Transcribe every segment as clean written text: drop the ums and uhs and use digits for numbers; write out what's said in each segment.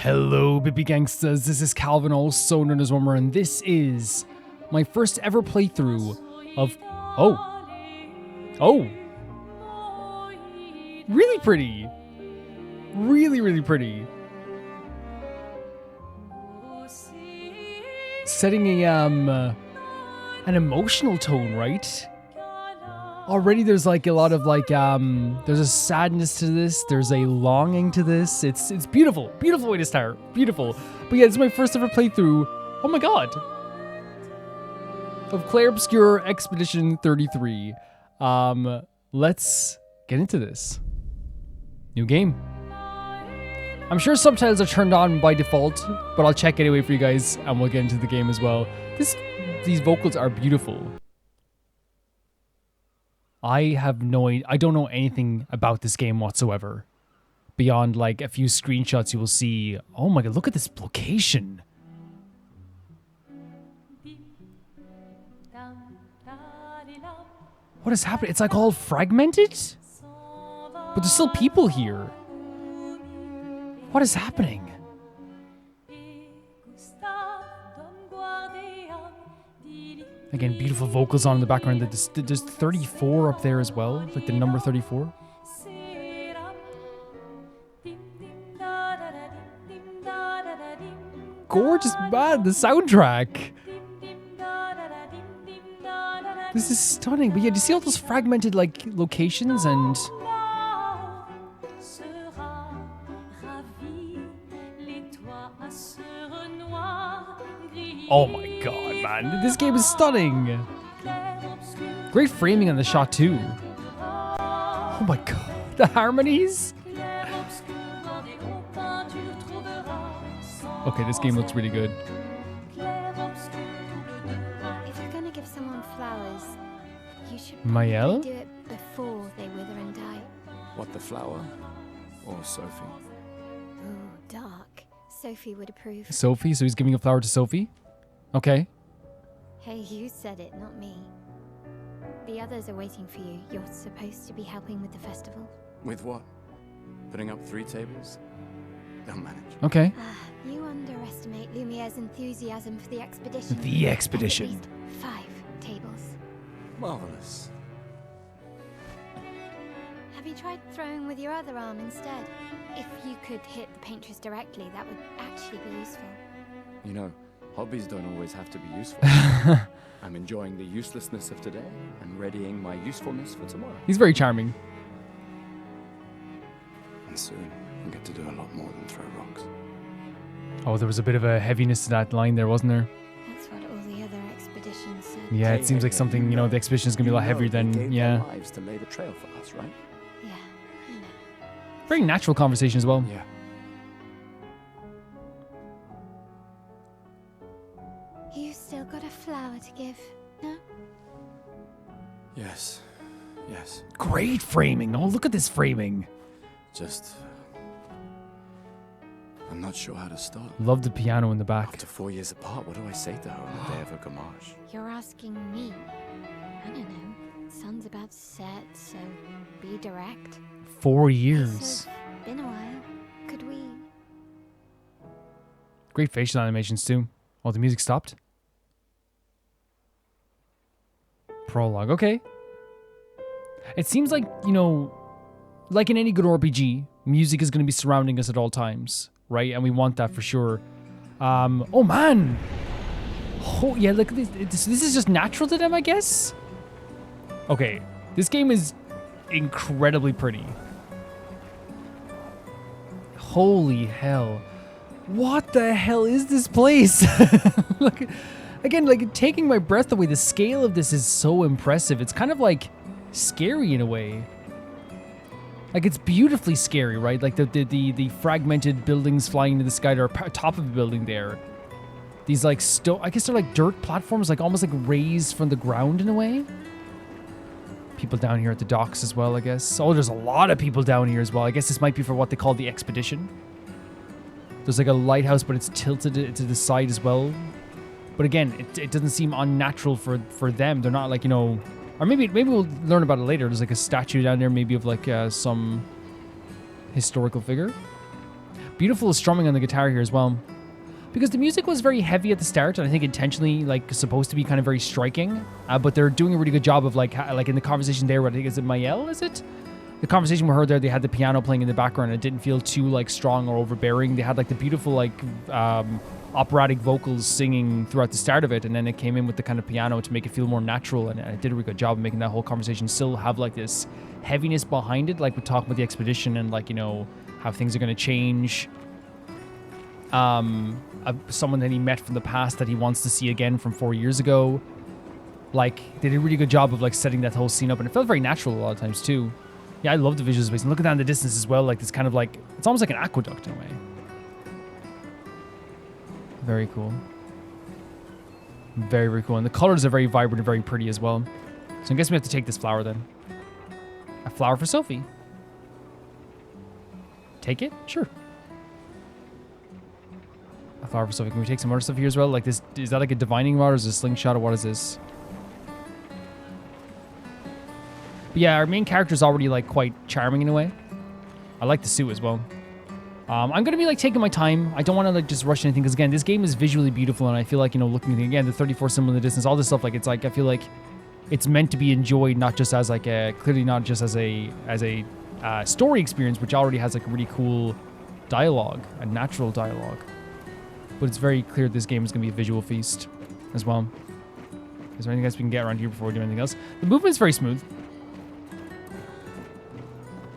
Hello, baby gangsters. This is Calvin, also known as Wormer, and this is my first ever playthrough of. Oh, really pretty, really pretty. Setting an emotional tone, right? Already there's like a lot of there's a sadness to this, there's a longing to this. It's beautiful. Beautiful way to start. Beautiful. But yeah, this is my first ever playthrough. Oh my god. Of Clair Obscur Expedition 33. Let's get into this. New game. I'm sure subtitles are turned on by default, but I'll check anyway for you guys and we'll get into the game as well. These vocals are beautiful. I don't know anything about this game whatsoever. Beyond like a few screenshots you will see. Oh my god, look at this location. What is happening? It's like all fragmented? But there's still people here. What is happening? Again, beautiful vocals on in the background. There's 34 up there as well, like the number 34. Gorgeous, man, the soundtrack. This is stunning. But yeah, do you see all those fragmented like locations and... Oh my god, man. This game is stunning. Great framing on the shot too. Oh my god. The harmonies. Okay, this game looks really good. If you're gonna give someone flowers, you should Mael? do it before they wither and die. What, the flower? Or Sophie? Ooh, dark. Sophie would approve. Sophie? So he's giving a flower to Sophie? Okay. Hey, you said it, not me. The others are waiting for you. You're supposed to be helping with the festival. With what? Putting up 3 tables? They'll manage. Okay. You underestimate Lumiere's enthusiasm for the expedition. The expedition. At least 5 tables. Marvelous. Have you tried throwing with your other arm instead? If you could hit the paintress directly, that would actually be useful. You know, hobbies don't always have to be useful. I'm enjoying the uselessness of today and readying my usefulness for tomorrow. He's very charming. And soon, I'll get to do a lot more than throw rocks. Oh, there was a bit of a heaviness to that line there, wasn't there? That's what all the other expeditions said. Yeah, it seems like something, the expedition is going to be a lot heavier They than, gave yeah. their lives to lay the trail for us, right? Yeah, I know. Very natural conversation as well. Yeah. You still got a flower to give, no? Yes. Yes. Great framing. Oh, look at this framing. Just... I'm not sure how to start. Love the piano in the back. After 4 years apart, what do I say to her on the day of her gamage? You're asking me. I don't know. Sun's about to set, so be direct. 4 It's years. been a while. Could we? Great facial animations too. Oh, the music stopped. Prologue. Okay. It seems like, like in any good RPG, music is going to be surrounding us at all times, right? And we want that for sure. Oh man. Oh yeah, look at this. This is just natural to them, I guess. Okay, this game is incredibly pretty. Holy hell. What the hell is this place? Look, again, like taking my breath away. The scale of this is so impressive. It's kind of like scary in a way. Like it's beautifully scary, right? Like the fragmented buildings flying into the sky that are top of a building there. These like I guess they're like dirt platforms, like almost like raised from the ground in a way. People down here at the docks as well, I guess. Oh, there's a lot of people down here as well. I guess this might be for what they call the expedition. There's like a lighthouse, but it's tilted to the side as well. But again, it doesn't seem unnatural for them. They're not like, or maybe we'll learn about it later. There's like a statue down there, maybe of like some historical figure. Beautiful strumming on the guitar here as well. Because the music was very heavy at the start, and I think intentionally like supposed to be kind of very striking. But they're doing a really good job of like in the conversation there. What I think is it Mael? Is it the conversation we heard there? They had the piano playing in the background. It didn't feel too like strong or overbearing. They had like the beautiful like operatic vocals singing throughout the start of it, and then it came in with the kind of piano to make it feel more natural. And it did a really good job of making that whole conversation still have like this heaviness behind it, like we're talking about the expedition and like, you know, how things are going to change. Someone that he met from the past that he wants to see again from 4 years ago. Like, they did a really good job of like setting that whole scene up, and it felt very natural a lot of times too. Yeah, I love the visual space, and looking down the distance as well, like this kind of like, it's almost like an aqueduct in a way. Very cool. Very, very cool. And the colors are very vibrant and very pretty as well. So I guess we have to take this flower then. A flower for Sophie. Take it? Sure. A flower for Sophie. Can we take some other stuff here as well? Like this, is that like a divining rod or is it a slingshot or what is this? But yeah, our main character is already like quite charming in a way. I like the suit as well. I'm going to be like taking my time. I don't want to like just rush anything because again, this game is visually beautiful and I feel like, you know, looking again, the 34 symbol in the distance, all this stuff, like it's like, I feel like it's meant to be enjoyed, not just as like a, clearly not just as a story experience, which already has like a really cool dialogue, a natural dialogue. But it's very clear this game is going to be a visual feast as well. Is there anything else we can get around here before we do anything else? The movement's very smooth.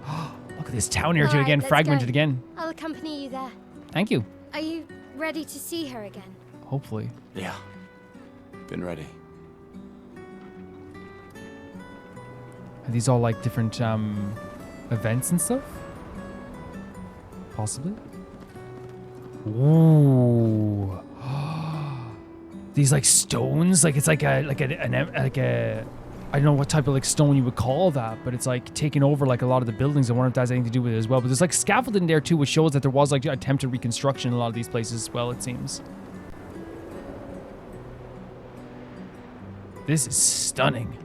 Look at this town here too again, fragmented again. I'll accompany you there. Thank you. Are you ready to see her again? Hopefully. Yeah. Been ready. Are these all like different events and stuff? Possibly. Ooh. These like stones, like it's like a I don't know what type of like stone you would call that, but it's like taking over like a lot of the buildings. I wonder if that has anything to do with it as well. But there's like scaffolding there too, which shows that there was like attempted reconstruction in a lot of these places as well, it seems. This is stunning.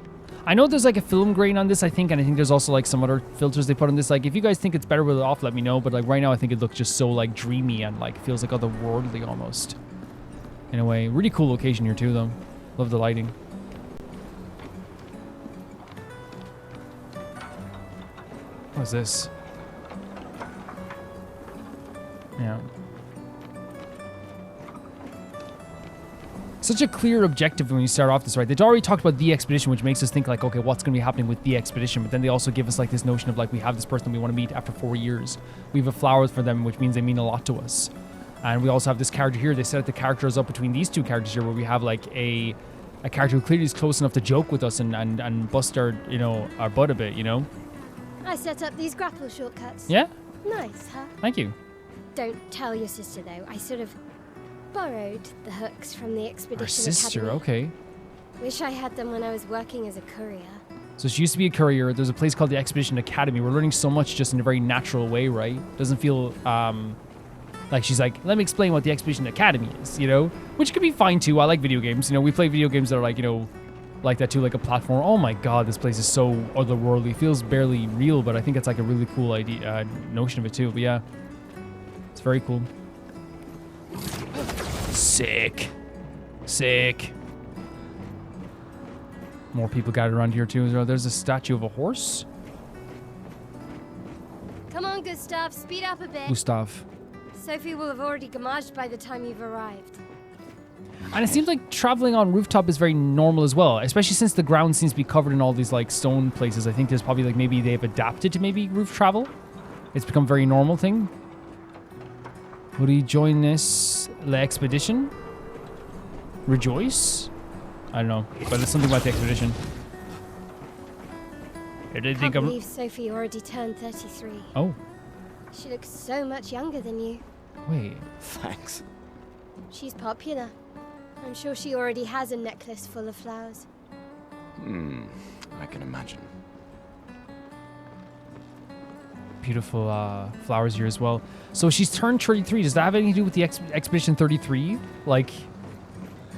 I know there's like a film grain on this, I think, and I think there's also like some other filters they put on this. Like, if you guys think it's better with it off, let me know. But like right now, I think it looks just so like dreamy and like feels like otherworldly almost. In a way, really cool location here too, though. Love the lighting. What's this? Yeah. Such a clear objective when you start off this, right? They'd already talked about the expedition, which makes us think like, okay, what's going to be happening with the expedition? But then they also give us like this notion of like, we have this person we want to meet after 4 years. We have a flower for them, which means they mean a lot to us. And we also have this character here. They set the characters up between these two characters here, where we have like a character who clearly is close enough to joke with us and bust our, you know, our butt a bit, you know? I set up these grapple shortcuts. Yeah? Nice, huh? Thank you. Don't tell your sister, though. I sort of borrowed the hooks from the Expedition Our sister, Academy. okay. Wish I had them when I was working as a courier. So she used to be a courier. There's a place called the Expedition Academy. We're learning so much just in a very natural way, right? Doesn't feel like she's like, let me explain what the Expedition Academy is, you know? Which could be fine too. I like video games. You know, we play video games that are like, you know, like that too, like a platform. Oh my god, this place is so otherworldly. It feels barely real, but I think it's like a really cool idea, notion of it too. But yeah, it's very cool. Sick. Sick. More people gathered around here too. There's a statue of a horse. Come on, Gustav, speed up a bit. Gustav. Sophie will have already gamaged by the time you've arrived. And it seems like traveling on rooftop is very normal as well, especially since the ground seems to be covered in all these like stone places. I think there's probably like maybe they've adapted to maybe roof travel. It's become a very normal thing. Would he join this expedition? Rejoice? I don't know, but it's something about the expedition. I didn't think Can't believe Sophie already turned 33. Oh. She looks so much younger than you. Wait. Thanks. She's popular. I'm sure she already has a necklace full of flowers. I can imagine. Beautiful flowers here as well. So she's turned 33. Does that have anything to do with the Expedition 33? Like,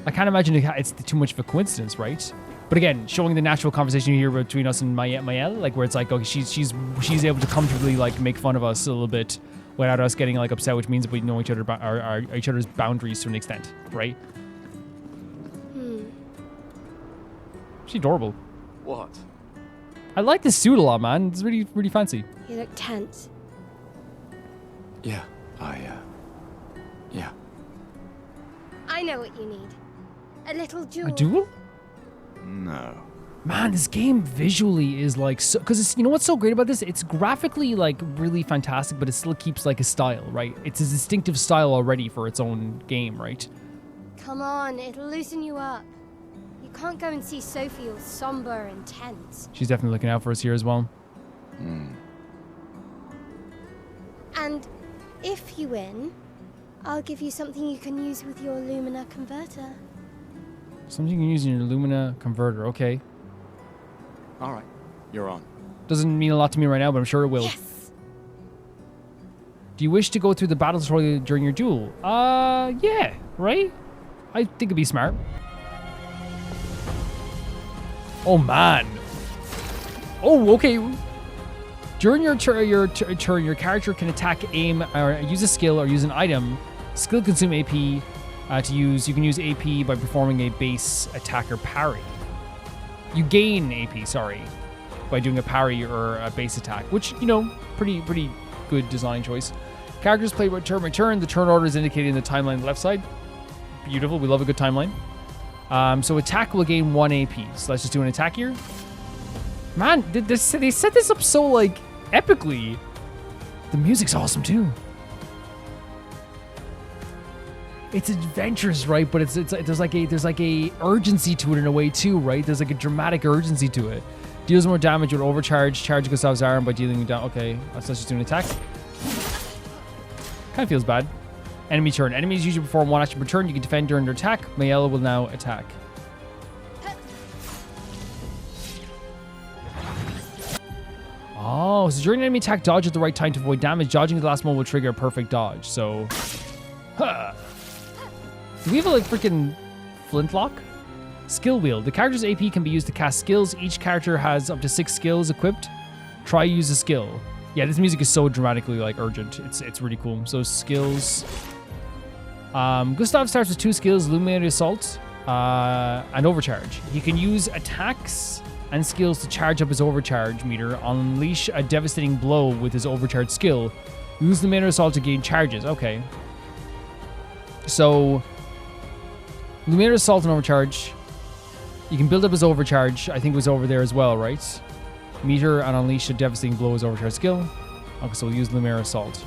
I can't imagine it's too much of a coincidence, right? But again, showing the natural conversation here between us and Mael, like where it's like, okay, she's able to comfortably like make fun of us a little bit without us getting like upset, which means we know each other's boundaries to an extent, right? She's adorable. What? I like this suit a lot, man. It's really, really fancy. You look tense. Yeah, yeah. I know what you need. A little duel. A duel? No. Man, this game visually is like so, because you know what's so great about this? It's graphically like really fantastic, but it still keeps like a style, right? It's a distinctive style already for its own game, right? Come on, it'll loosen you up. You can't go and see Sophie all somber and tense. She's definitely looking out for us here as well. And if you win, I'll give you something you can use with your Lumina converter. Something you can use in your Lumina converter, okay. All right, you're on. Doesn't mean a lot to me right now, but I'm sure it will. Yes! Do you wish to go through the battle tutorial during your duel? Yeah, right? I think it'd be smart. Oh, man. Oh, okay. During your turn, your character can attack, aim, or use a skill or use an item. Skill consume AP to use. You can use AP by performing a base attack or parry. You gain AP, sorry, by doing a parry or a base attack, which, you know, pretty good design choice. Characters play turn by turn. The turn order is indicated in the timeline on the left side. Beautiful. We love a good timeline. So attack will gain 1 AP. So let's just do an attack here. Man, they set this up so, like, epically. The music's awesome, too. It's adventurous, right? But there's like a urgency to it in a way, too, right? There's like a dramatic urgency to it. Deals more damage with overcharge. Charge Gustav's arm by dealing down. Okay, let's just do an attack. Kind of feels bad. Enemy turn. Enemies usually perform one action per turn. You can defend during their attack. Mayella will now attack. Oh, so during an enemy attack, dodge at the right time to avoid damage. Dodging at the last moment will trigger a perfect dodge. So, do we have a like freaking flintlock? Skill wheel. The character's AP can be used to cast skills. Each character has up to 6 skills equipped. Try use a skill. Yeah, this music is so dramatically like urgent. It's really cool. So skills. Gustav starts with 2 skills: Illuminated Assault and Overcharge. He can use attacks and skills to charge up his overcharge meter. Unleash a devastating blow with his overcharge skill. Use Illuminated Assault to gain charges. Okay. So Illuminated Assault and Overcharge. You can build up his overcharge. I think it was over there as well, right? Meter and unleash a devastating blow is overcharge skill. Okay, so we'll use Lumiere Assault.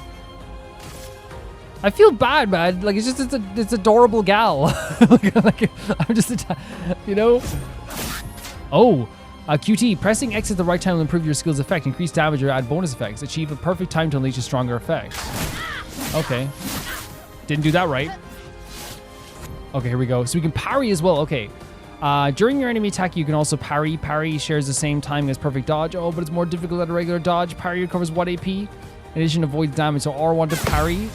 I feel bad, man. Like it's adorable gal. like I'm just, you know. Oh, QT. Pressing X at the right time will improve your skill's effect, increase damage, or add bonus effects. Achieve a perfect time to unleash a stronger effect. Okay, didn't do that right. Okay, here we go. So we can parry as well. Okay. During your enemy attack, you can also parry. Parry shares the same time as perfect dodge. Oh, but it's more difficult than a regular dodge. Parry recovers 1 AP. In addition, avoids damage. So R1 to parry.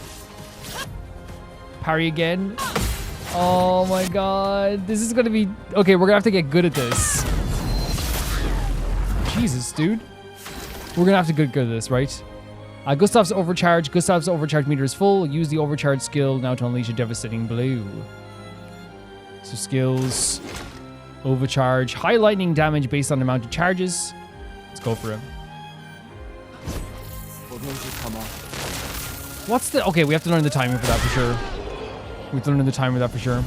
Parry again. Oh my god. This is going to be... Okay, we're going to have to get good at this. Jesus, dude. We're going to have to get good at this, right? Gustav's overcharge. Gustav's overcharge meter is full. Use the overcharge skill now to unleash a devastating blow. So skills... Overcharge. High lightning damage based on the amount of charges. Let's go for him. What's the... Okay, we have to learn the timing for that for sure. We have to learn the timing for that for sure.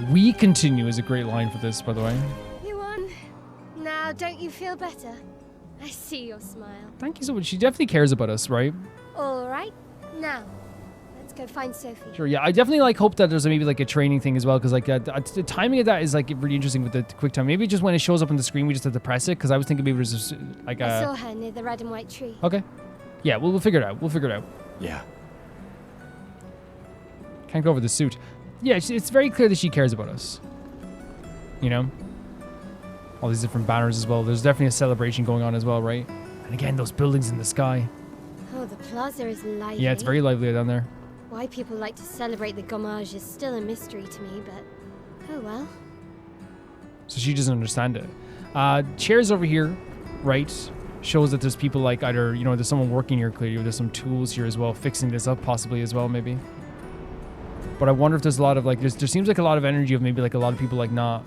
We continue is a great line for this, by the way. You won. Now, don't you feel better? I see your smile. Thank you so much. She definitely cares about us, right? All right. Now, let's go find Sophie. Sure, yeah. I definitely like hope that there's maybe like a training thing as well, because like the timing of that is like really interesting with the quick time. Maybe just when it shows up on the screen, we just have to press it, because I was thinking maybe it was just like I saw her near the red and white tree. Okay. Yeah, we'll figure it out. We'll figure it out. Yeah. Can't go over the suit. Yeah, it's very clear that she cares about us. You know? All these different banners as well. There's definitely a celebration going on as well, right? And again, those buildings in the sky. Oh, the plaza is lively. Yeah, it's very lively down there. Why people like to celebrate the gommage is still a mystery to me, but oh well. So she doesn't understand it. Chairs over here, right? shows that there's people like either, you know, there's someone working here clearly, or there's some tools here as well, fixing this up possibly as well, maybe. But I wonder if there's a lot of like, there seems like a lot of energy of maybe like a lot of people like not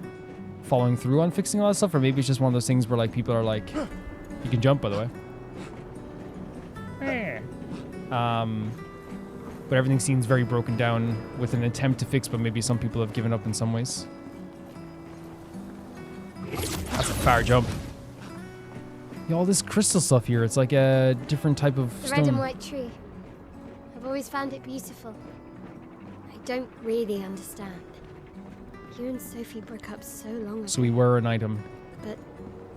following through on fixing a lot of stuff, or maybe it's just one of those things where like people are like, you can jump by the way. But everything seems very broken down with an attempt to fix, but maybe some people have given up in some ways. That's a far jump. Yeah, all this crystal stuff here, it's like a different type of The stone. red and white tree. I've always found it beautiful. I don't really understand. You and Sophie broke up so long ago. So we were an item. But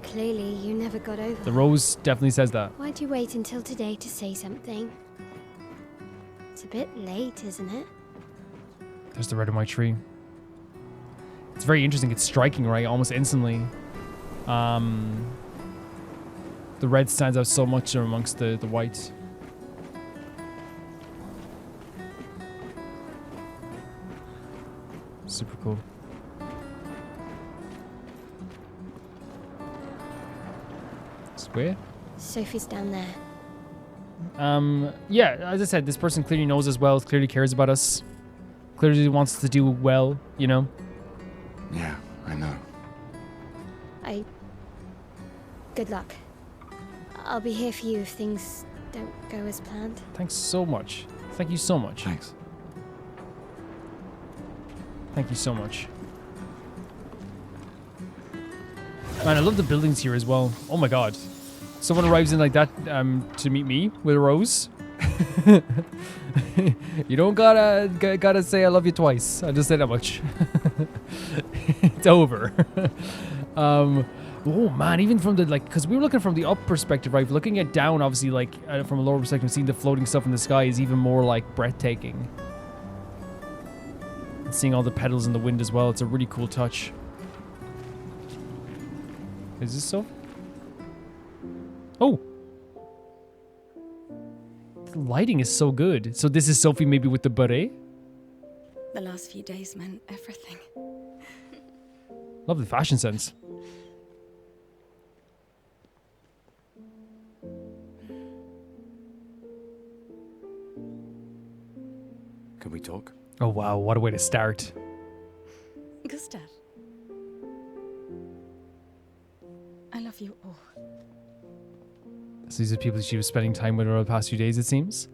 clearly you never got over The it. rose definitely says that. Why'd you wait until today to say something? It's a bit late, isn't it? There's the red and white tree. It's very interesting. It's striking, right? Almost instantly. The red stands out so much amongst the white. Super cool. Square? Sophie's down there. Yeah, as I said, this person clearly knows us well, clearly cares about us, clearly wants to do well, you know? Yeah, I know. Good luck. I'll be here for you if things don't go as planned. Thanks so much. Thank you so much. Thanks. Thank you so much. Man, I love the buildings here as well. Oh my god. Someone arrives in like that to meet me with a rose. You don't gotta say I love you twice. I just said that much. It's over. Oh man, even from the like, because we were looking from the up perspective, right? Looking at down, obviously, like from a lower perspective, seeing the floating stuff in the sky is even more like breathtaking. And seeing all the petals in the wind as well, it's a really cool touch. Is this so? Oh. The lighting is so good. So this is Sophie maybe with the beret? The last few days meant everything. Lovely fashion sense. Can we talk? Oh wow, what a way to start. Gustav. I love you all. So these are people that she was spending time with over the past few days, it seems.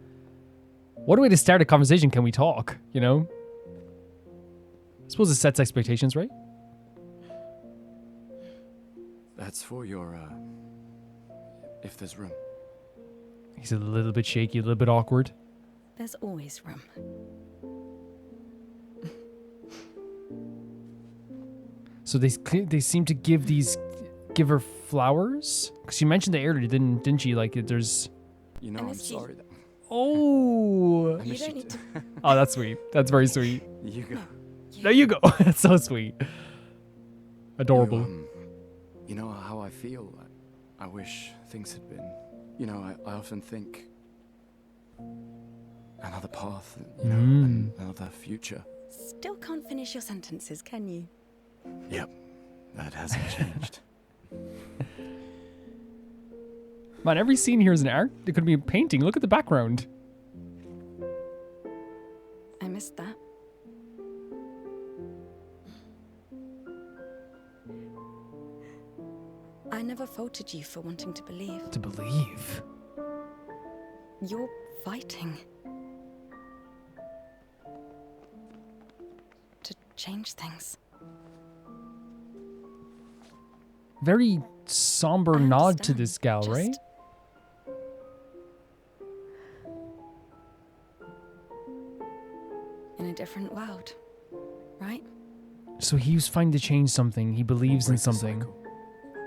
What a way to start a conversation. Can we talk? You know? I suppose it sets expectations, right? That's for your, if there's room. He's a little bit shaky, a little bit awkward. There's always room. So they seem to give her flowers? Because she mentioned that earlier, didn't she? Like, there's... You know, I'm sorry that... Oh! I You missed don't need to. Oh, that's sweet. That's very sweet. You go. There you go. That's so sweet. Adorable. You know how I feel? I wish things had been... You know, I often think... Another path, you know, and another future. Still can't finish your sentences, can you? Yep, that hasn't changed. Man, every scene here is an art. It could be a painting. Look at the background. I missed that. I never faulted you for wanting to believe. To believe. You're fighting. To change things. Very somber I nod to understand. this gal, Just- right? In a different world, right? So he was trying to change something. He believes in Break the something. cycle,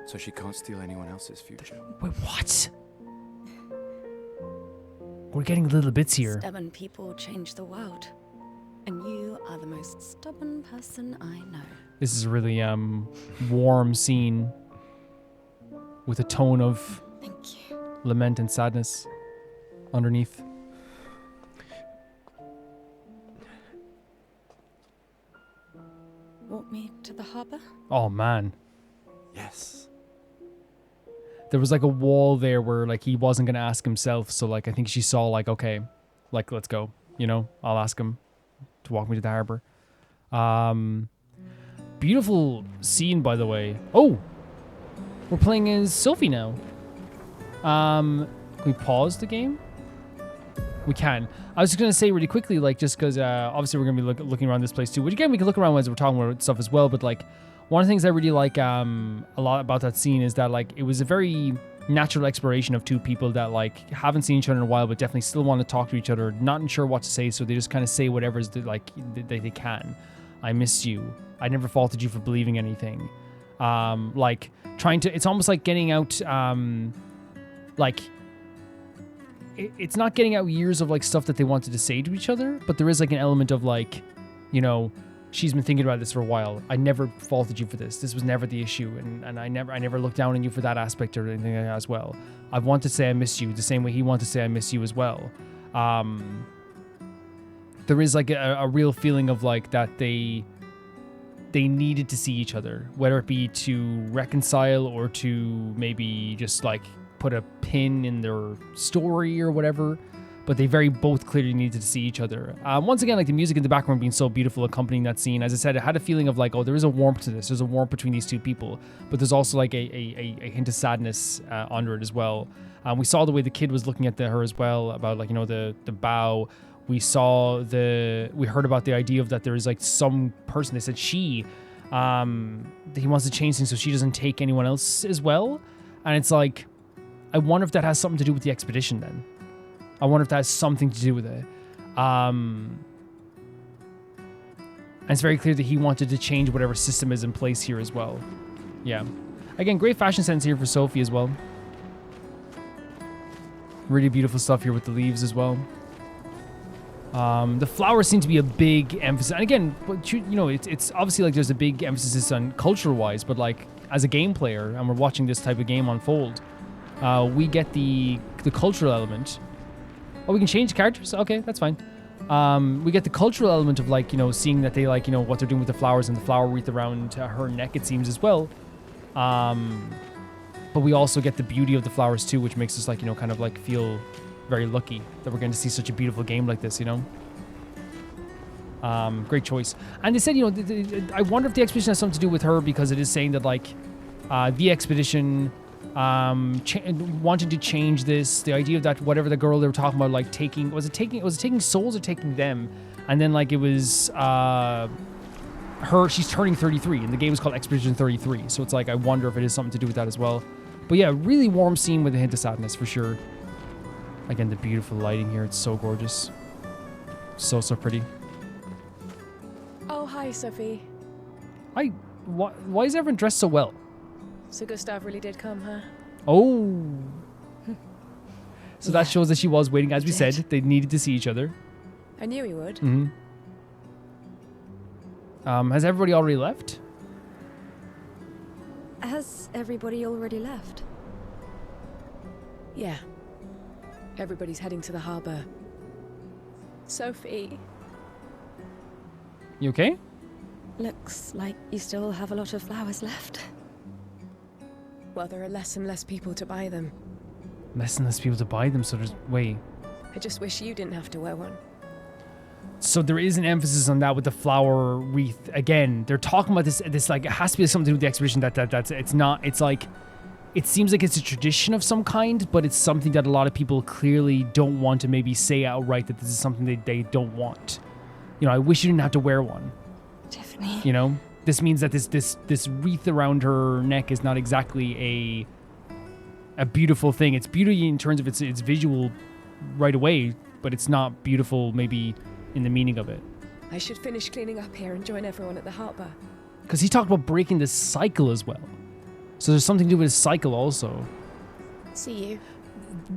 so she can't steal anyone else's future. Wait, what? We're getting little bits here. Stubborn people change the world. And you are the most stubborn person I know. This is a really warm scene with a tone of Thank you. lament and sadness underneath. Walk me to the harbour? Oh man. Yes. there was like a wall there where like he wasn't gonna ask himself. So like I think she saw like, okay, like let's go. You know, I'll ask him to walk me to the harbor. Beautiful scene, by the way. Oh, we're playing as Sophie now. Can we pause the game? We can. I was just going to say really quickly, like, just because obviously we're going to be looking around this place too, which again, we can look around as we're talking about stuff as well, but like, one of the things I really like a lot about that scene is that like, it was a very natural exploration of two people that like haven't seen each other in a while, but definitely still want to talk to each other, not sure what to say, so they just kind of say whatever like they can. I miss you. I never faulted you for believing anything. Like, trying to, it's almost like getting out, like, it's not getting out years of like stuff that they wanted to say to each other, but there is like an element of like, you know, she's been thinking about this for a while. I never faulted you for this. This was never the issue, and I never looked down on you for that aspect or anything like that as well. I want to say I miss you the same way he wanted to say I miss you as well. There is like a real feeling of like that they needed to see each other, whether it be to reconcile or to maybe just like put a pin in their story or whatever, but they very both clearly needed to see each other. Once again, like the music in the background being so beautiful accompanying that scene, as I said, I had a feeling of like, oh, there is a warmth to this. There's a warmth between these two people, but there's also like a hint of sadness under it as well. We saw the way the kid was looking at her as well, about like, you know, the bow. We heard about the idea of that there is like some person, they said he wants to change things so she doesn't take anyone else as well. And it's like, I wonder if that has something to do with the expedition then. I wonder if that has something to do with it. And it's very clear that he wanted to change whatever system is in place here as well. Yeah. Again, great fashion sense here for Sophie as well. Really beautiful stuff here with the leaves as well. The flowers seem to be a big emphasis. And again, you know, it's obviously like there's a big emphasis on culture-wise, but like as a game player, and we're watching this type of game unfold, we get the cultural element. Oh, we can change characters? Okay, that's fine. We get the cultural element of like, you know, seeing that they like, you know, what they're doing with the flowers and the flower wreath around her neck, it seems as well. But we also get the beauty of the flowers too, which makes us like, you know, kind of like feel very lucky that we're going to see such a beautiful game like this, you know. Great choice. And they said, you know, I wonder if the expedition has something to do with her, because it is saying that like the expedition wanting to change this, the idea that whatever the girl they were talking about, like was it taking souls or taking them, and then like it was she's turning 33 and the game is called Expedition 33, so it's like I wonder if it is something to do with that as well. But yeah, really warm scene with a hint of sadness for sure. Again, the beautiful lighting here, it's so gorgeous, so pretty. Oh, hi, Sophie. Why is everyone dressed so well? So Gustav really did come, huh? Oh. So that shows that she was waiting. As we said, they needed to see each other. I knew he would. Mm-hmm. Has everybody already left? Has everybody already left? Yeah. Everybody's heading to the harbour. Sophie. You okay? Looks like you still have a lot of flowers left. Well, there are less and less people to buy them. Less and less people to buy them, so there's... Wait. I just wish you didn't have to wear one. So there is an emphasis on that with the flower wreath. Again, they're talking about this like, it has to be something to do with the expedition that's it's not, it's like, it seems like it's a tradition of some kind, but it's something that a lot of people clearly don't want to maybe say outright that this is something they don't want. You know, I wish you didn't have to wear one. Tiffany. You know? This means that this wreath around her neck is not exactly a beautiful thing. It's beauty in terms of its visual right away, but it's not beautiful maybe in the meaning of it. I should finish cleaning up here and join everyone at the harbour. Because he talked about breaking this cycle as well. So there's something to do with his cycle also. See you.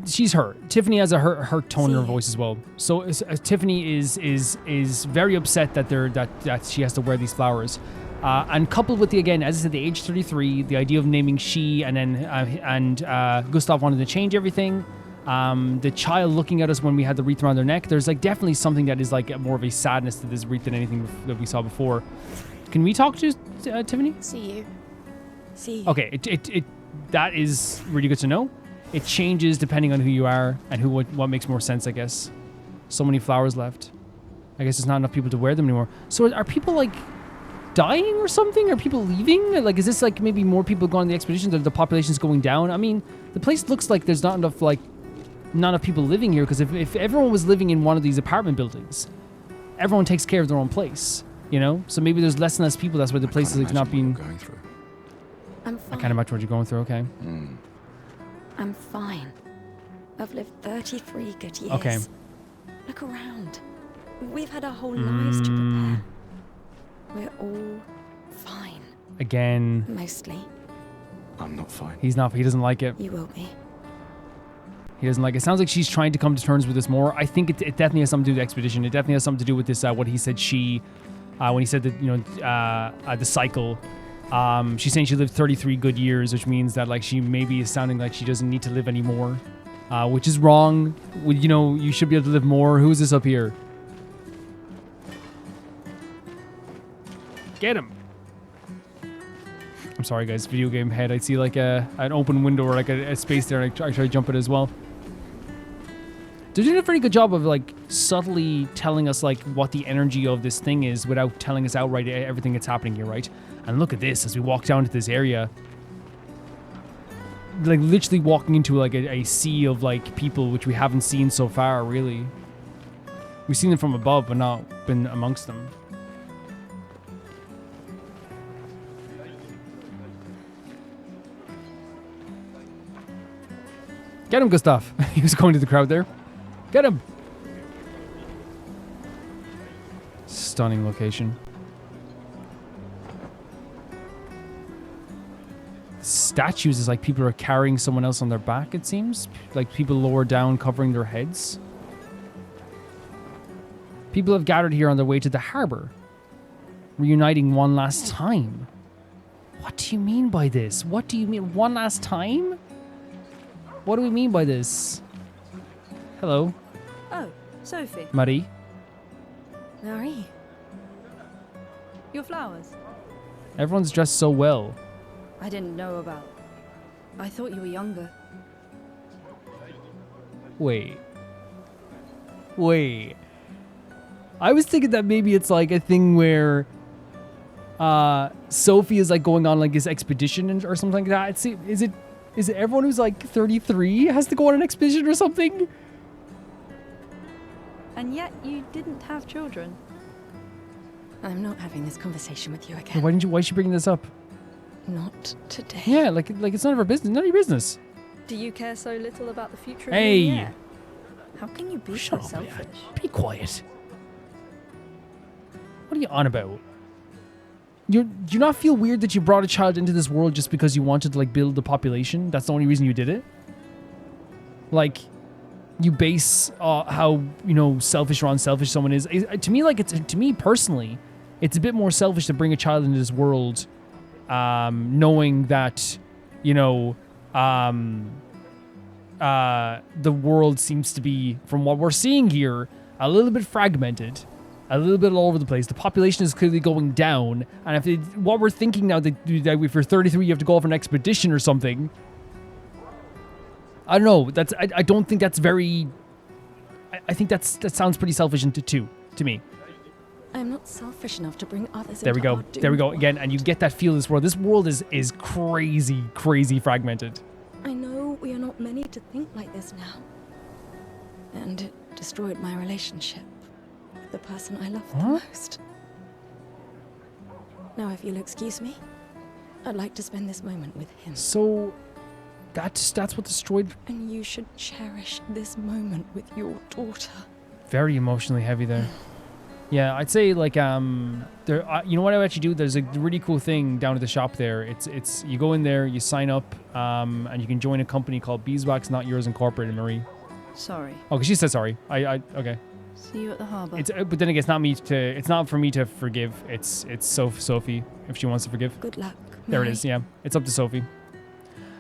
She's her. Tiffany has a hurt tone in her voice as well. So Tiffany is very upset that she has to wear these flowers. And coupled with again, as I said, the age 33, the idea of naming she, and then Gustav wanted to change everything. The child looking at us when we had the wreath around their neck. There's like definitely something that is like more of a sadness to this wreath than anything that we saw before. Can we talk to Tiffany? See you. See. Okay, that is really good to know. It changes depending on who you are and what makes more sense, I guess. So many flowers left. I guess there's not enough people to wear them anymore. So are people like dying or something? Are people leaving? Like, is this like maybe more people go on the expedition? The population's going down? I mean, the place looks like there's not enough people living here, because if everyone was living in one of these apartment buildings, everyone takes care of their own place, you know? So maybe there's less and less people. That's why the place is like not being... Going through. I'm fine. I can't imagine what you're going through, okay. I'm fine. I've lived 33 good years. Okay. Look around. We've had our whole lives to prepare. We're all fine. Again. Mostly. I'm not fine. He doesn't like it. You will be. He doesn't like it. Sounds like she's trying to come to terms with this more. I think it definitely has something to do with the expedition. It definitely has something to do with this, what he said when he said that, you know, the cycle. She's saying she lived 33 good years, which means that like she maybe is sounding like she doesn't need to live anymore, which is wrong. You know, you should be able to live more. Who is this up here? Get him. I'm sorry, guys. Video game head. I see like an open window or like a space there, and I try to jump it as well. They're doing a very good job of like subtly telling us like what the energy of this thing is without telling us outright everything that's happening here, right? And look at this as we walk down to this area. Like literally walking into like a sea of like people which we haven't seen so far, really. We've seen them from above, but not been amongst them. Get him, Gustav. He was going to the crowd there. Get him. Stunning location. Statues is like people are carrying someone else on their back, it seems. Like people lower down, covering their heads. People have gathered here on their way to the harbor, reuniting one last time. What do you mean by this? What do you mean one last time? What do we mean by this? Hello. Oh, Sophie. Marie. Marie. Your flowers. Everyone's dressed so well. I didn't know about. I thought you were younger. Wait. I was thinking that maybe it's like a thing where Sophie is like going on like this expedition or something like that. Is it everyone who's like 33 has to go on an expedition or something? And yet you didn't have children. I'm not having this conversation with you again. Why is she bringing this up? Not today. Yeah, like it's none of her business. None of your business. Do you care so little about the future Hey. of the air? How can you be Shut so up, selfish? man. Be quiet. What are you on about? Do you not feel weird that you brought a child into this world just because you wanted to like build the population? That's the only reason you did it? Like, you base how, you know, selfish or unselfish someone is. To me personally, it's a bit more selfish to bring a child into this world, knowing that, you know, the world seems to be, from what we're seeing here, a little bit fragmented. A little bit all over the place. The population is clearly going down, and what we're thinking now that if you're 33, you have to go off an expedition or something. I don't know. I don't think that's very. I think that sounds pretty selfish to me. I'm not selfish enough to bring others. There we into go. our doom. There we go again, and you get that feel. This world is crazy fragmented. I know we are not many to think like this now, and it destroyed my relationship. The person I love the most. Now, if you'll excuse me, I'd like to spend this moment with him. So, that's what destroyed. And you should cherish this moment with your daughter. Very emotionally heavy there. Yeah, I'd say like there. You know what I actually do? There's a really cool thing down at the shop there. It's you go in there, you sign up, and you can join a company called Beeswax Not Yours Incorporated. Marie. Sorry. Oh, 'cause she said sorry. Okay. See you at the harbour. But then again, it's not for me to forgive. It's Sophie if she wants to forgive. Good luck. There it is. Yeah, it's up to Sophie.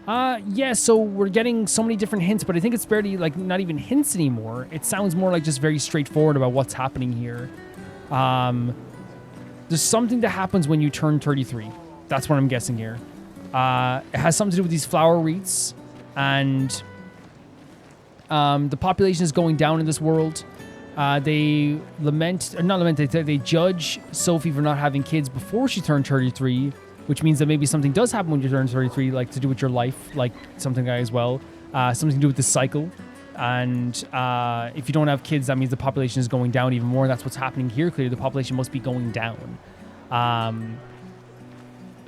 Yeah. So we're getting so many different hints, but I think it's barely like not even hints anymore. It sounds more like just very straightforward about what's happening here. There's something that happens when you turn 33. That's what I'm guessing here. It has something to do with these flower wreaths, and the population is going down in this world. They they judge Sophie for not having kids before she turned 33, which means that maybe something does happen when you turn 33, like to do with your life, like something as well. Something to do with the cycle. And if you don't have kids, that means the population is going down even more. That's what's happening here. Clearly, the population must be going down.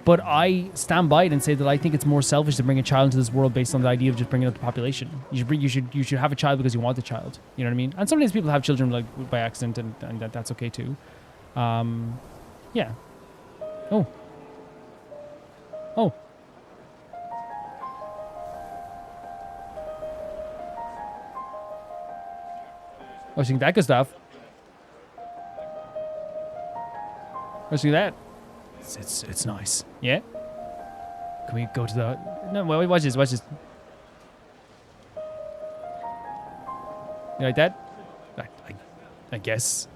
But I stand by it and say that I think it's more selfish to bring a child into this world based on the idea of just bringing up the population. You should have a child because you want the child. You know what I mean? And sometimes people have children like by accident, and that's okay too. Yeah. Oh. Oh. I think that good stuff. I see that. It's nice. Yeah. Can we go to the? No, wait. Watch this. Watch this. You like that? I guess.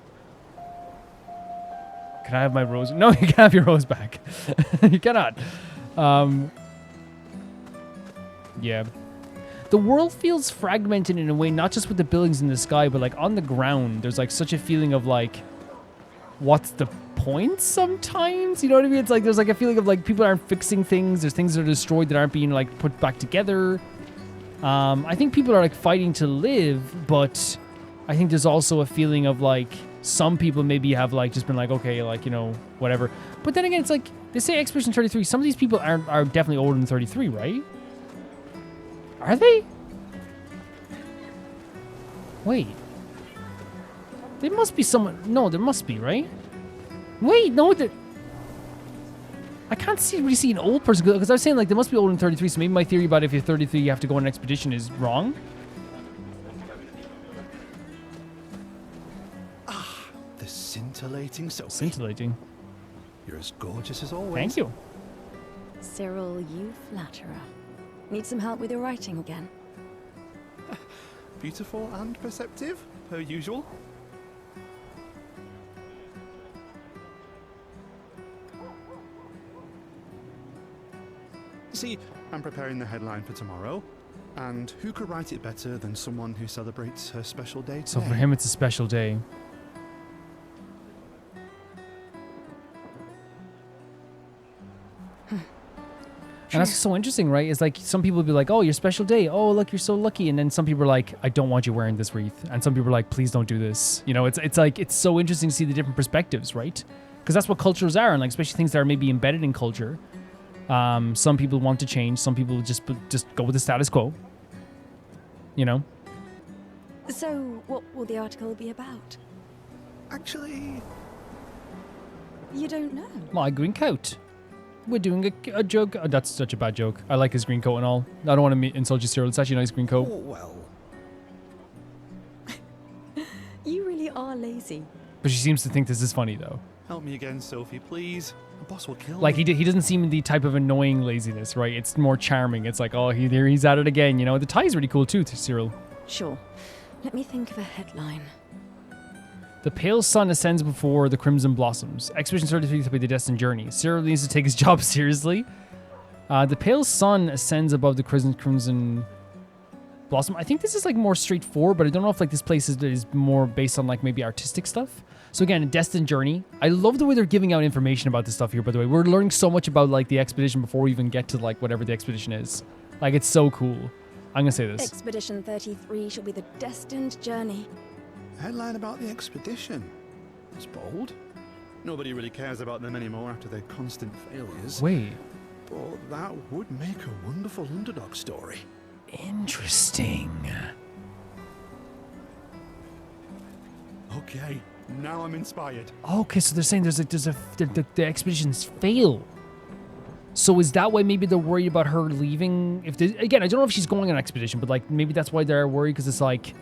Can I have my rose? No, you can't have your rose back. You cannot. Yeah. The world feels fragmented in a way, not just with the buildings in the sky, but like on the ground. There's like such a feeling of like, what's the point sometimes? You know what I mean? It's like there's like a feeling of like people aren't fixing things. There's things that are destroyed that aren't being like put back together. I think people are like fighting to live, but I think there's also a feeling of like some people maybe have like just been like, okay, like, you know, whatever. But then again, it's like they say Expedition 33. Some of these people are definitely older than 33, right? Are they? Wait. There must be someone. No, there must be, right? Wait, no. I can't really see an old person because I was saying like they must be older than 33. So maybe my theory about if you're 33 you have to go on an expedition is wrong. Ah, the scintillating Sophie. Scintillating. You're as gorgeous as always. Thank you. Cyril, you flatterer. Need some help with your writing again? Beautiful and perceptive, per usual. See, I'm preparing the headline for tomorrow, and who could write it better than someone who celebrates her special day today? So for him, it's a special day. And that's so interesting, right? It's like some people will be like, oh, your special day. Oh, look, you're so lucky. And then some people are like, I don't want you wearing this wreath. And some people are like, please don't do this. You know, it's like, it's so interesting to see the different perspectives, right? Because that's what cultures are. And like, especially things that are maybe embedded in culture. Some people want to change. Some people just go with the status quo. You know? So, what will the article be about? Actually, You don't know? My green coat. We're doing a joke. Oh, that's such a bad joke. I like his green coat and all. I don't want to insult you, Cyril. It's actually a nice green coat. oh well. You really are lazy. But she seems to think this is funny, though. Help me again, Sophie, please. The boss will kill Like, me. he doesn't seem the type of annoying laziness, right? It's more charming. It's like, oh, he's at it again. You know, the tie's really cool, too, Cyril. Sure. Let me think of a headline. The pale sun ascends before the crimson blossoms. Expedition 33 to be the destined journey. Cyril needs to take his job seriously. The pale sun ascends above the crimson blossom. I think this is like more straightforward, but I don't know if like this place is more based on like maybe artistic stuff. So again, a destined journey. I love the way they're giving out information about this stuff here, by the way. We're learning so much about like the expedition before we even get to like whatever the expedition is. Like, it's so cool. I'm gonna say this. Expedition 33 shall be the destined journey. Headline about the expedition. It's bold. Nobody really cares about them anymore after their constant failures. Wait. But that would make a wonderful underdog story. Interesting. Okay, now I'm inspired. Okay, so they're saying the expeditions fail. So is that why maybe they're worried about her leaving? Again, I don't know if she's going on an expedition, but like maybe that's why they're worried, because it's like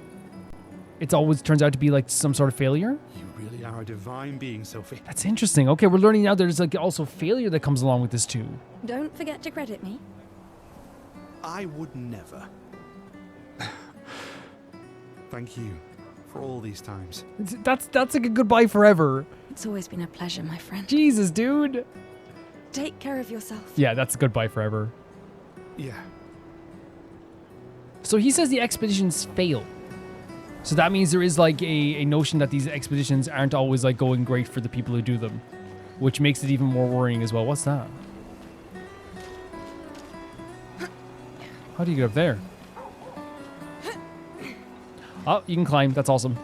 it always turns out to be like some sort of failure. You really are a divine being, Sophie. That's interesting. Okay, we're learning now there's like also failure that comes along with this too. Don't forget to credit me. I would never. Thank you for all these times. That's like a goodbye forever. It's always been a pleasure, my friend. Jesus, dude. Take care of yourself. Yeah, that's goodbye forever. Yeah. So he says the expeditions fail. So that means there is like a notion that these expeditions aren't always like going great for the people who do them, which makes it even more worrying as well. What's that? How do you get up there? Oh, you can climb. That's awesome.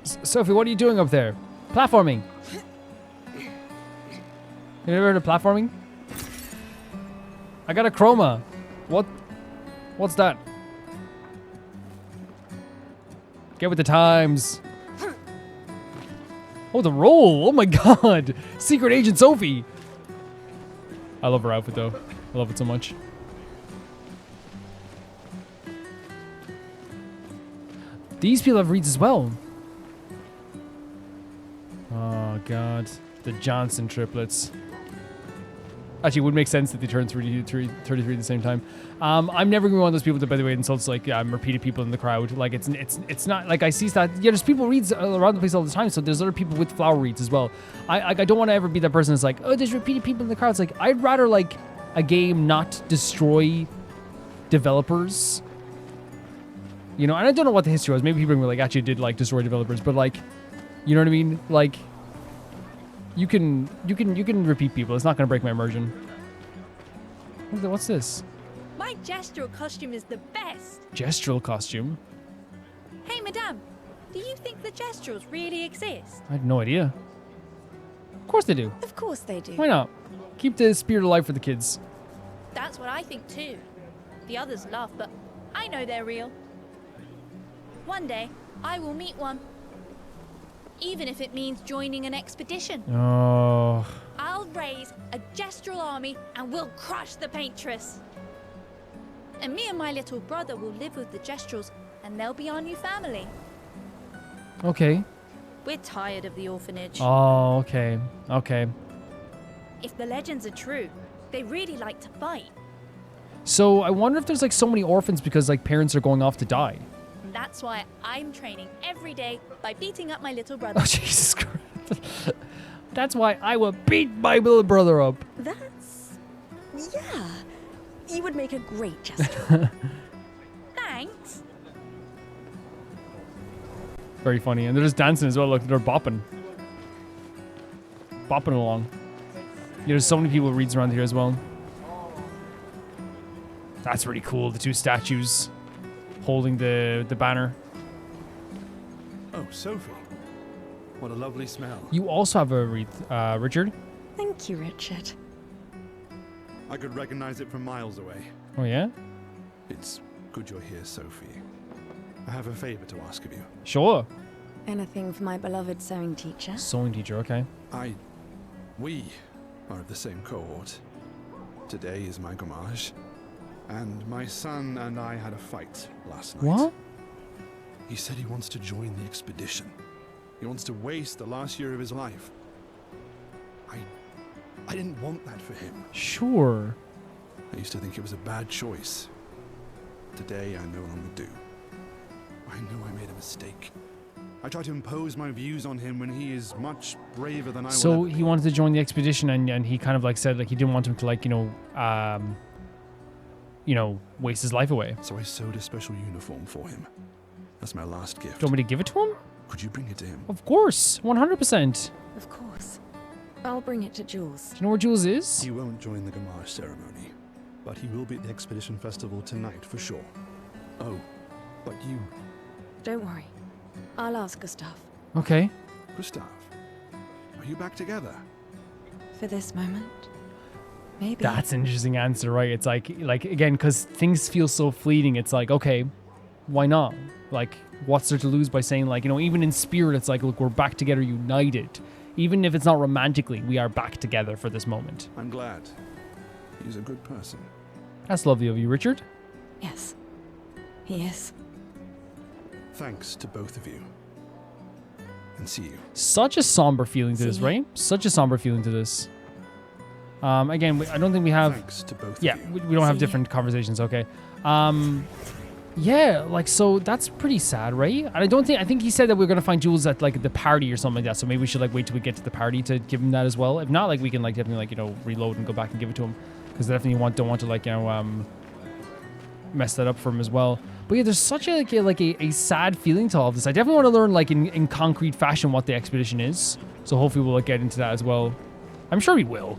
Sophie, what are you doing up there? Platforming. You ever heard of platforming? I got a chroma. What's that? Get with the times. Oh, the roll. Oh my god. Secret Agent Sophie. I love her outfit though. I love it so much. These people have reads as well. Oh god. The Johnson triplets. Actually, it would make sense that they turn 33 at the same time. I'm never going to be one of those people that, by the way, insults like repeated people in the crowd. Like it's not like I see that. Yeah, there's people reads around the place all the time. So there's other people with flower reads as well. I don't want to ever be that person that's like, oh, there's repeated people in the crowd. It's like I'd rather like a game not destroy developers. You know, and I don't know what the history was. Maybe people were like actually did like destroy developers, but like, you know what I mean? Like. You can repeat people. It's not going to break my immersion. What's this? My gestural costume is the best. Gestural costume? Hey, madame, do you think the gesturals really exist? I had no idea. Of course they do. Of course they do. Why not? Keep the spirit alive for the kids. That's what I think too. The others laugh, but I know they're real. One day, I will meet one. Even if it means joining an expedition. Oh. I'll raise a gestural army and we'll crush the paintress. And me and my little brother will live with the gesturals and they'll be our new family. Okay. We're tired of the orphanage. Oh, okay. Okay. If the legends are true, they really like to fight. So I wonder if there's like so many orphans because like parents are going off to die. And that's why I'm training every day by beating up my little brother. Oh, Jesus Christ. That's why I will beat my little brother up. That's... yeah. You would make a great jester. Thanks. Very funny. And they're just dancing as well. Look, they're bopping. Bopping along. Yeah, there's so many people reads around here as well. That's really cool. The two statues holding the banner. Oh, Sophie. What a lovely smell. You also have a wreath, Richard. Thank you, Richard. I could recognize it from miles away. Oh, yeah? It's good you're here, Sophie. I have a favor to ask of you. Sure. Anything for my beloved sewing teacher? Sewing teacher, okay. We are of the same cohort. Today is my gommage. And my son and I had a fight last night. What? He said he wants to join the expedition. He wants to waste the last year of his life. I didn't want that for him. Sure. I used to think it was a bad choice. Today I no longer do. I know I made a mistake. I tried to impose my views on him when he is much braver than I So will ever he be. wanted to join the expedition and he kind of like said like he didn't want him to like, waste his life away. So I sewed a special uniform for him. That's my last gift. Do you want me to give it to him? Could you bring it to him? Of course. 100%. Of course. I'll bring it to Jules. Do you know where Jules is? He won't join the Gamage ceremony, but he will be at the Expedition Festival tonight for sure. Oh, but you... Don't worry. I'll ask Gustav. Okay. Gustav, are you back together? For this moment. Maybe. That's an interesting answer, right? It's like again, because things feel so fleeting, it's like, okay, why not? Like, what's there to lose by saying, like, even in spirit, it's like, look, we're back together united. Even if it's not romantically, we are back together for this moment. I'm glad. He's a good person. That's lovely of you, Richard. Yes. He is. Thanks to both of you. And see you. Such a somber feeling to this, See you. right? Such a somber feeling to this. Again, I don't think we have... Thanks to both Yeah, of you. we don't have See you. different conversations, okay. Yeah, like, so that's pretty sad, right? And I think he said that we're going to find jewels at, like, the party or something like that. So maybe we should, like, wait till we get to the party to give him that as well. If not, like, we can, like, definitely, like, you know, reload and go back and give it to him. Because I definitely don't want to, like, you know, mess that up for him as well. But yeah, there's such a sad feeling to all of this. I definitely want to learn, like, in concrete fashion what the expedition is. So hopefully we'll, like, get into that as well. I'm sure we will.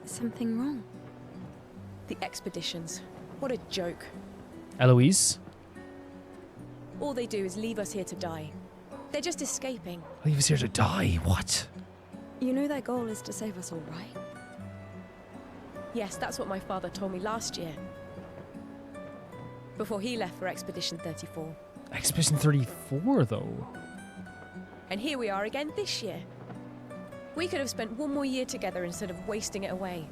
Is something wrong? The expeditions. What a joke. Eloise? All they do is leave us here to die. They're just escaping. Leave us here to die? What? You know their goal is to save us all, right? Yes, that's what my father told me last year. Before he left for Expedition 34. Expedition 34, though. And here we are again this year. We could have spent one more year together instead of wasting it away.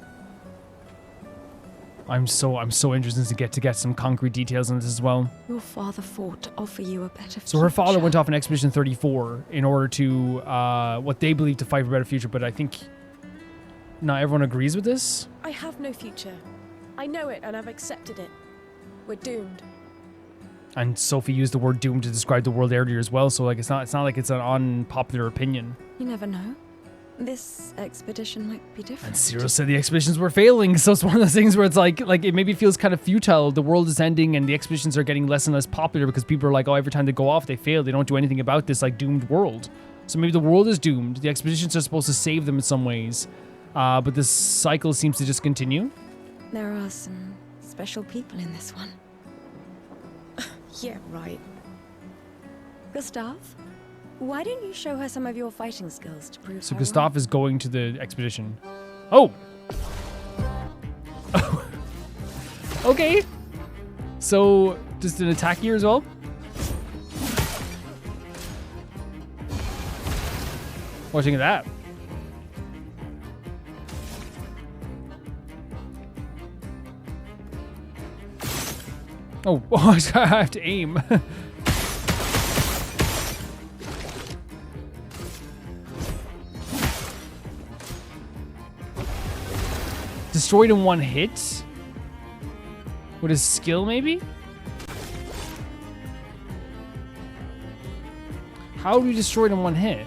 I'm so interested to get some concrete details on this as well. Your father fought to offer you a better future. So her father went off on Expedition 34 in order to, what they believe to fight for a better future, but I think not everyone agrees with this. I have no future. I know it and I've accepted it. We're doomed. And Sophie used the word doomed to describe the world earlier as well, so like it's not like it's an unpopular opinion. You never know. This expedition might be different. And Cyril said the expeditions were failing, so it's one of those things where it's like it maybe feels kind of futile. The world is ending and the expeditions are getting less and less popular because people are like, oh, every time they go off, they fail. They don't do anything about this like doomed world. So maybe the world is doomed. The expeditions are supposed to save them in some ways, but this cycle seems to just continue. There are some special people in this one. Yeah, right. Gustav, why don't you show her some of your fighting skills to prove So her Gustav wrong? is going to the expedition. Oh! Okay. So, just an attack here as well? What do you think of that? Oh, I have to aim. Destroyed in one hit? With his skill, maybe? How do we destroy it in one hit?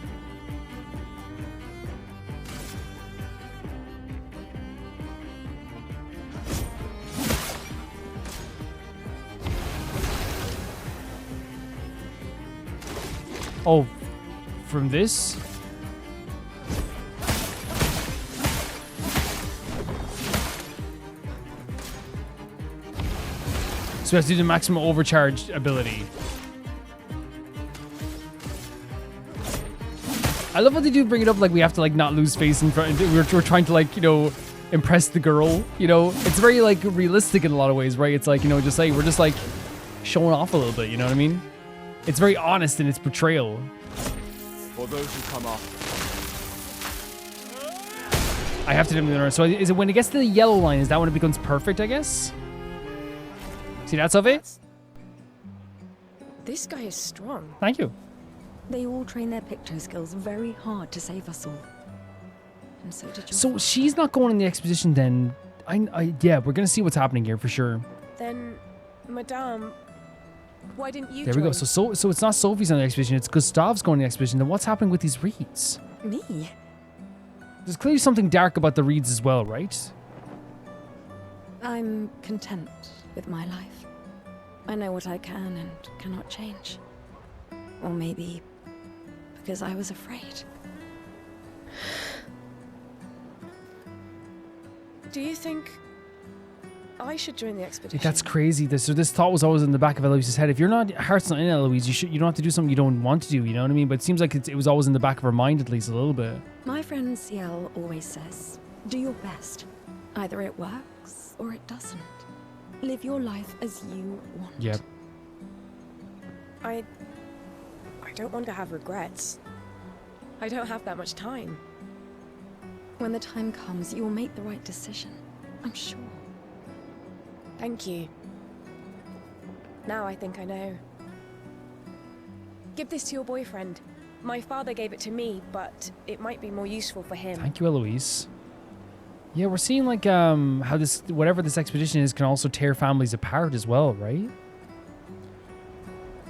Oh, from this? So we have to do the maximum overcharge ability. I love how they do bring it up like we have to like not lose face in front. We're trying to like, you know, impress the girl, you know. It's very like realistic in a lot of ways, right? It's like, you know, just like we're just like showing off a little bit, you know what I mean? It's very honest in its portrayal. For those who come off, I have to do it. So is it when it gets to the yellow line, is that when it becomes perfect, I guess? See that, Sophie? This guy is strong. Thank you. They all train their picto skills very hard to save us all. And so did your So father. she's not going on the expedition then. Yeah, we're going to see what's happening here for sure. Then, Madame, why didn't you There we go. join? So it's not Sophie's on the expedition, it's Gustav's going on the expedition. Then what's happening with these reeds? Me? There's clearly something dark about the reeds as well, right? I'm content with my life. I know what I can and cannot change. Or maybe because I was afraid. Do you think I should join the expedition? That's crazy. This thought was always in the back of Eloise's head. If you're not, heart's not in Eloise, you don't have to do something you don't want to do, you know what I mean? But it seems like it was always in the back of her mind at least a little bit. My friend Ciel always says, do your best. Either it works or it doesn't. Live your life as you want. Yep. I don't want to have regrets. I don't have that much time. When the time comes, you will make the right decision. I'm sure. Thank you. Now I think I know. Give this to your boyfriend. My father gave it to me, but it might be more useful for him. Thank you, Eloise. Yeah, we're seeing like how this whatever this expedition is can also tear families apart as well, right?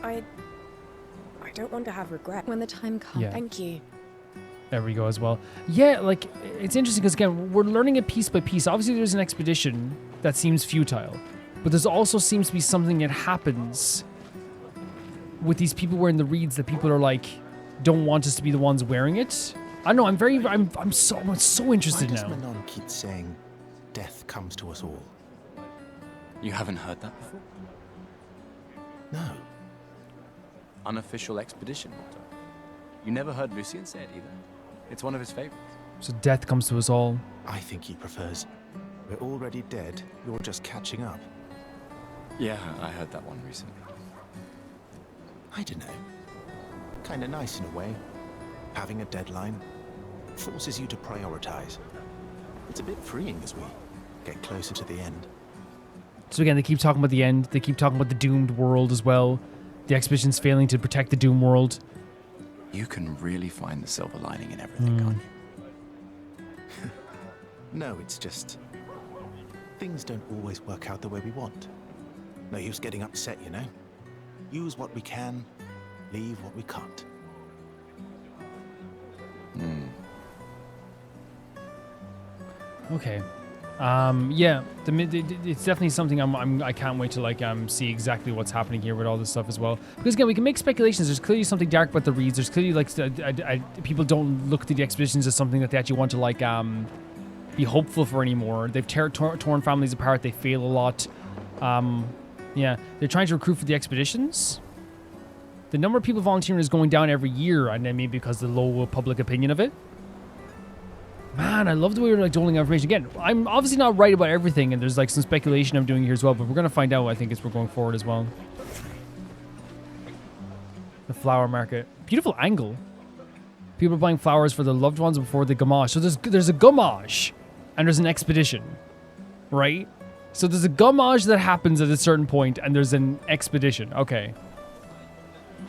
I don't want to have regret. When the time comes. Yeah. Thank you. There we go as well. Yeah, like it's interesting because again, we're learning it piece by piece. Obviously, there's an expedition that seems futile, but there's also seems to be something that happens with these people wearing the reeds that people are like don't want us to be the ones wearing it. I know. I'm so interested Why does now. Manon keep saying death comes to us all? You haven't heard that before? No. Unofficial expedition motto. You never heard Lucien say it either. It's one of his favorites. So death comes to us all. I think he prefers, we're already dead, you're just catching up. Yeah, I heard that one recently. I don't know. Kinda nice in a way. Having a deadline forces you to prioritize. It's a bit freeing as we get closer to the end. So again, they keep talking about the end. They keep talking about the doomed world as well. The expedition's failing to protect the doomed world. You can really find the silver lining in everything, can't you? No, it's just things don't always work out the way we want. No use getting upset, you know? Use what we can, leave what we can't. Okay. Yeah, it's definitely something I can't wait to like see exactly what's happening here with all this stuff as well. Because again, we can make speculations. There's clearly something dark about the reeds. There's clearly like people don't look to the expeditions as something that they actually want to like be hopeful for anymore. They've torn families apart. They fail a lot. Yeah, they're trying to recruit for the expeditions. The number of people volunteering is going down every year, and then maybe because of the low public opinion of it. Man, I love the way we're like doling out information. Again, I'm obviously not right about everything, and there's like some speculation I'm doing here as well, but we're gonna find out, I think, as we're going forward as well. The flower market. Beautiful angle. People are buying flowers for their loved ones before the gamage. So there's a gamage, and there's an expedition, right? So there's a gamage that happens at a certain point, and there's an expedition. Okay.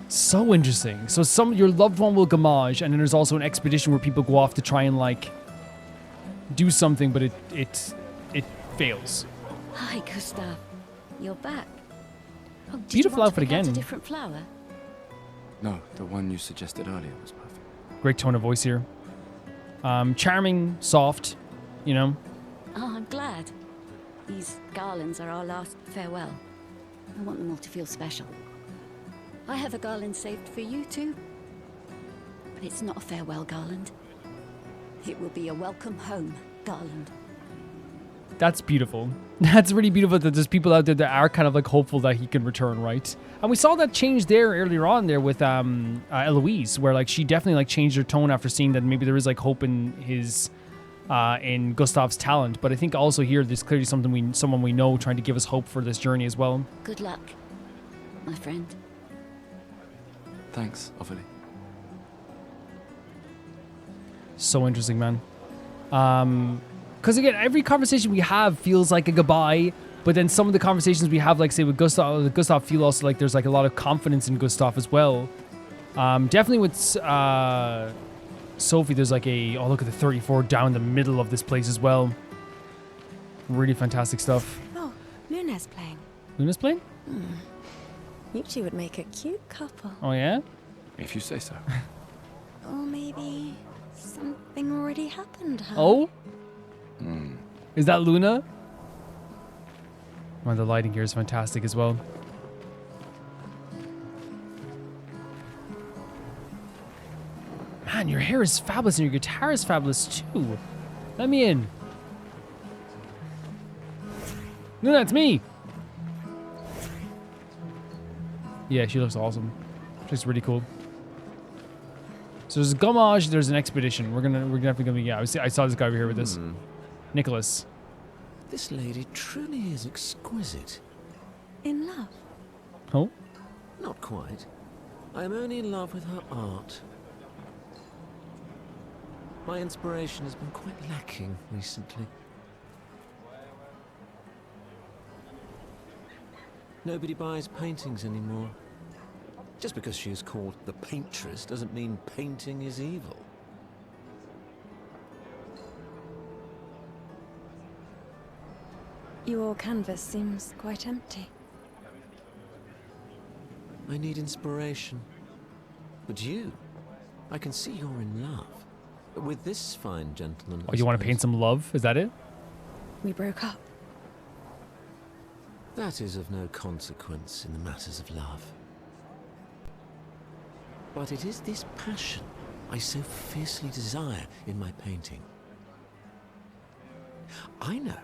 So interesting. So your loved one will gamage, and then there's also an expedition where people go off to try and like do something, but it fails. Hi, Gustav. You're back. Oh, did Beautiful you want outfit to pick out again. a different flower? No, the one you suggested earlier was perfect. Great tone of voice here. Charming, soft, you know. Oh, I'm glad. These garlands are our last farewell. I want them all to feel special. I have a garland saved for you too. But it's not a farewell garland. It will be a welcome home garland. That's beautiful. That's really beautiful that there's people out there that are kind of like hopeful that he can return, right? And we saw that change there earlier on there with Eloise, where like she definitely like changed her tone after seeing that maybe there is like hope in his in Gustav's talent. But I think also here there's clearly someone we know trying to give us hope for this journey as well. Good luck, my friend. Thanks, Ophelia. So interesting, man. Because again, every conversation we have feels like a goodbye, but then some of the conversations we have, like say with Gustav feel also like there's like a lot of confidence in Gustav as well. Definitely with Sophie, there's like oh look at the 34 down the middle of this place as well. Really fantastic stuff. Oh, Luna's playing. Luna's playing? You two would make a cute couple. Oh yeah? If you say so. Or maybe something already happened, huh? Oh? Is that Luna? Oh, the lighting here is fantastic as well. Man, your hair is fabulous and your guitar is fabulous too. Let me in. No, that's me. Yeah, she looks awesome. She's really cool. So there's a gamage, there's an expedition. We're definitely gonna be, yeah, I saw this guy over here with this. Nicholas. This lady truly is exquisite. In love? Oh? Not quite. I am only in love with her art. My inspiration has been quite lacking recently. Nobody buys paintings anymore. Just because she is called the paintress doesn't mean painting is evil. Your canvas seems quite empty. I need inspiration. But you, I can see you're in love. With this fine gentleman. Oh, you want to paint some love? Is that it? We broke up. That is of no consequence in the matters of love. But it is this passion I so fiercely desire in my painting. I know.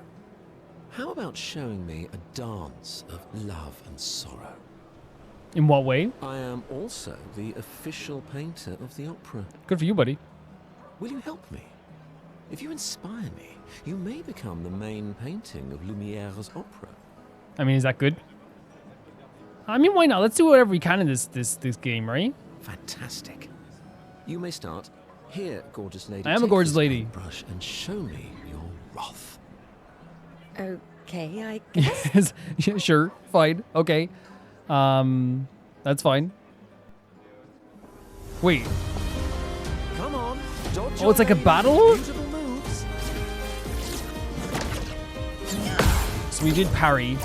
How about showing me a dance of love and sorrow? In what way? I am also the official painter of the opera. Good for you, buddy. Will you help me? If you inspire me, you may become the main painting of Lumiere's opera. I mean, is that good? I mean, why not? Let's do whatever we can in this game, right? Fantastic. You may start. Here, gorgeous lady. I am a gorgeous lady. Brush and show me your wrath. Okay, I guess. Yes. Yeah, sure. Fine. Okay. That's fine. Wait. Come on. Oh, it's like a battle? So we did parry.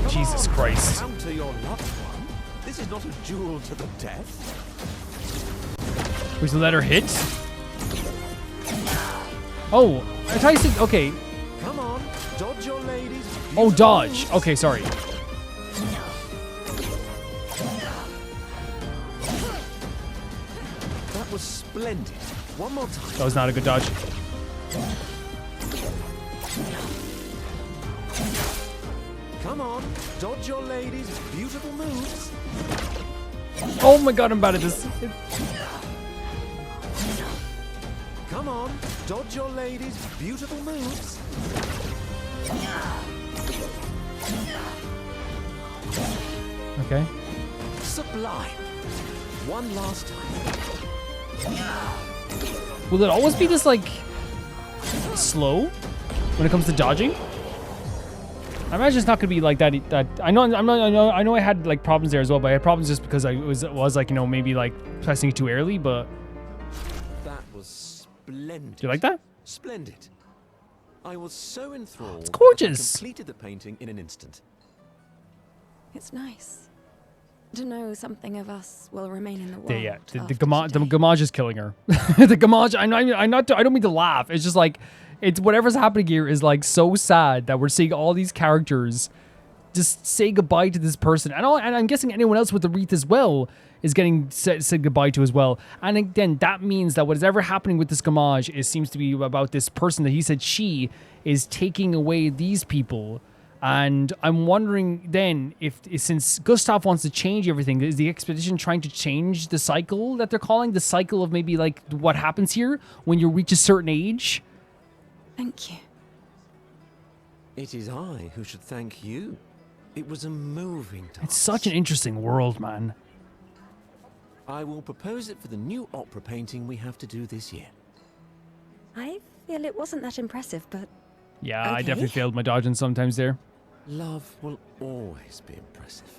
Jesus Christ. Counter your loved one. This is not a duel to the death. We should let her hit. Oh, I thought you said, okay. Come on, dodge your ladies. Oh, dodge. Okay, sorry. That was splendid. One more time. That was not a good dodge. Come on, dodge your ladies. Beautiful moves. Oh my god, I'm bad at this. Come on, dodge your ladies. Beautiful moves. Okay. Sublime. One last time. Will it always be this, like, slow when it comes to dodging? I imagine it's not gonna be like that. I know I had like problems there as well, but I had problems just because I was like, you know, maybe like pressing it too early. But that was splendid. Do you like that? Splendid. I was so enthralled. It's gorgeous. I completed the painting in an instant. It's nice to know something of us will remain in the world. yeah, the Gamage is killing her. The Gamage. I don't mean to laugh. It's just like, it's whatever's happening here is like so sad that we're seeing all these characters just say goodbye to this person, and I'm guessing anyone else with the wreath as well is getting said goodbye to as well. And again, that means that whatever happening with this Gamage seems to be about this person that he said she is taking away these people. And I'm wondering then if since Gustav wants to change everything, is the expedition trying to change the cycle that they're calling the cycle of maybe like what happens here when you reach a certain age? Thank you. It is I who should thank you. It was a moving task. It's such an interesting world, man. I will propose it for the new opera painting we have to do this year. I feel it wasn't that impressive, but Yeah, okay. I definitely failed my dodging sometimes there. Love will always be impressive.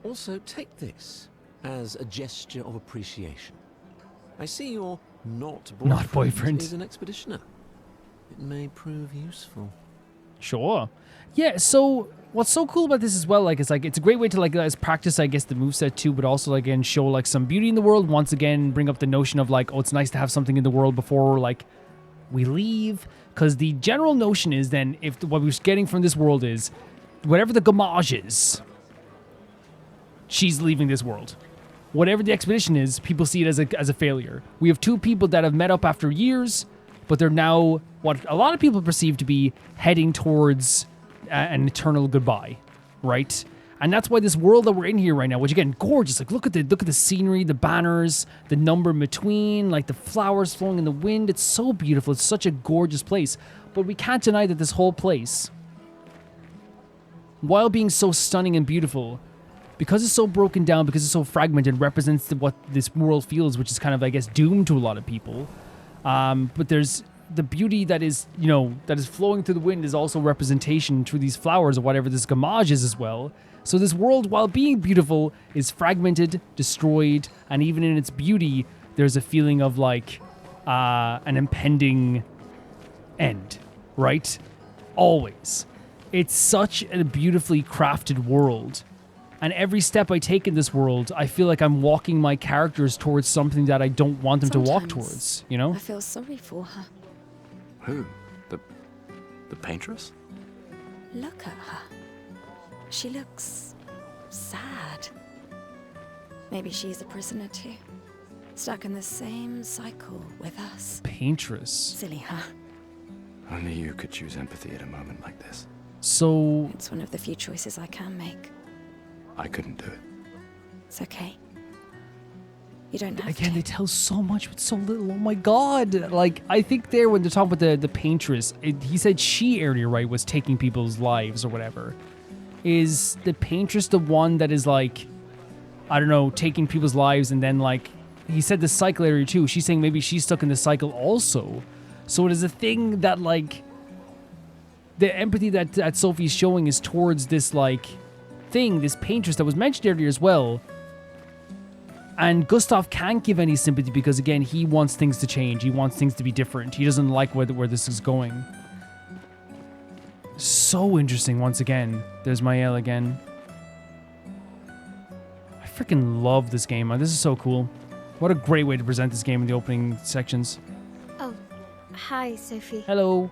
Also, take this as a gesture of appreciation. I see your not boyfriend is an expeditioner. It may prove useful. Sure. Yeah, so what's so cool about this as well, like, it's a great way to, like, as practice, I guess, the moveset too, but also, like, again, show, like, some beauty in the world. Once again, bring up the notion of, like, oh, it's nice to have something in the world before, like, we leave. Because the general notion is then, if what we're getting from this world is, whatever the Gamage is, she's leaving this world. Whatever the expedition is, people see it as a failure. We have two people that have met up after years, but they're now what a lot of people perceive to be heading towards an eternal goodbye, right? And that's why this world that we're in here right now, which again, gorgeous. Like, look at the scenery, the banners, the number in between, like the flowers flowing in the wind. It's so beautiful. It's such a gorgeous place. But we can't deny that this whole place, while being so stunning and beautiful, because it's so broken down, because it's so fragmented, represents what this world feels, which is kind of, I guess, doomed to a lot of people. But there's the beauty that is, you know, that is flowing through the wind is also representation through these flowers or whatever this Gamage is as well. So this world, while being beautiful, is fragmented, destroyed, and even in its beauty, there's a feeling of like an impending end, right? Always. It's such a beautifully crafted world. And every step I take in this world, I feel like I'm walking my characters towards something that I don't want them to walk towards, you know? I feel sorry for her. Who? The paintress? Look at her. She looks sad. Maybe she's a prisoner too. Stuck in the same cycle with us. Paintress. Silly her. Only you could choose empathy at a moment like this. So... It's one of the few choices I can make. I couldn't do it. It's okay. You don't have Again, to. they tell so much with so little. Oh my god. Like, I think there, when they're talking about the paintress, he said she earlier, right, was taking people's lives or whatever. Is the paintress the one that is like, I don't know, taking people's lives and then like, he said the cycle area too. She's saying maybe she's stuck in the cycle also. So it is a thing that like, the empathy that Sophie's showing is towards this like thing, this paintress that was mentioned earlier as well. And Gustav can't give any sympathy because, again, he wants things to change. He wants things to be different. He doesn't like where this is going. So interesting, once again. There's Mael again. I freaking love this game. This is so cool. What a great way to present this game in the opening sections. Oh, hi, Sophie. Hello.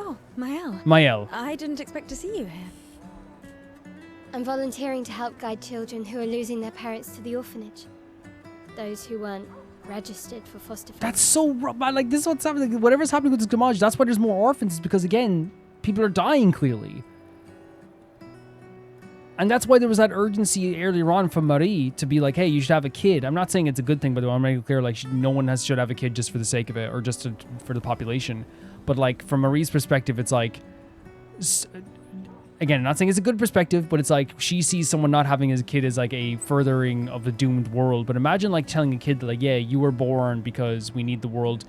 Oh, Mael. Mael. I didn't expect to see you here. I'm volunteering to help guide children who are losing their parents to the orphanage. Those who weren't registered for foster families. That's so rough, man. Like, this is what's happening. Like, whatever's happening with this Gamage, that's why there's more orphans, is because, again, people are dying, clearly. And that's why there was that urgency earlier on from Marie to be like, hey, you should have a kid. I'm not saying it's a good thing, by the way. I'm making it clear, like, no one should have a kid just for the sake of it or just for the population. But, like, from Marie's perspective, it's like... Again, I'm not saying it's a good perspective, but it's like she sees someone not having as a kid as like a furthering of the doomed world. But imagine like telling a kid that like, yeah, you were born because we need the world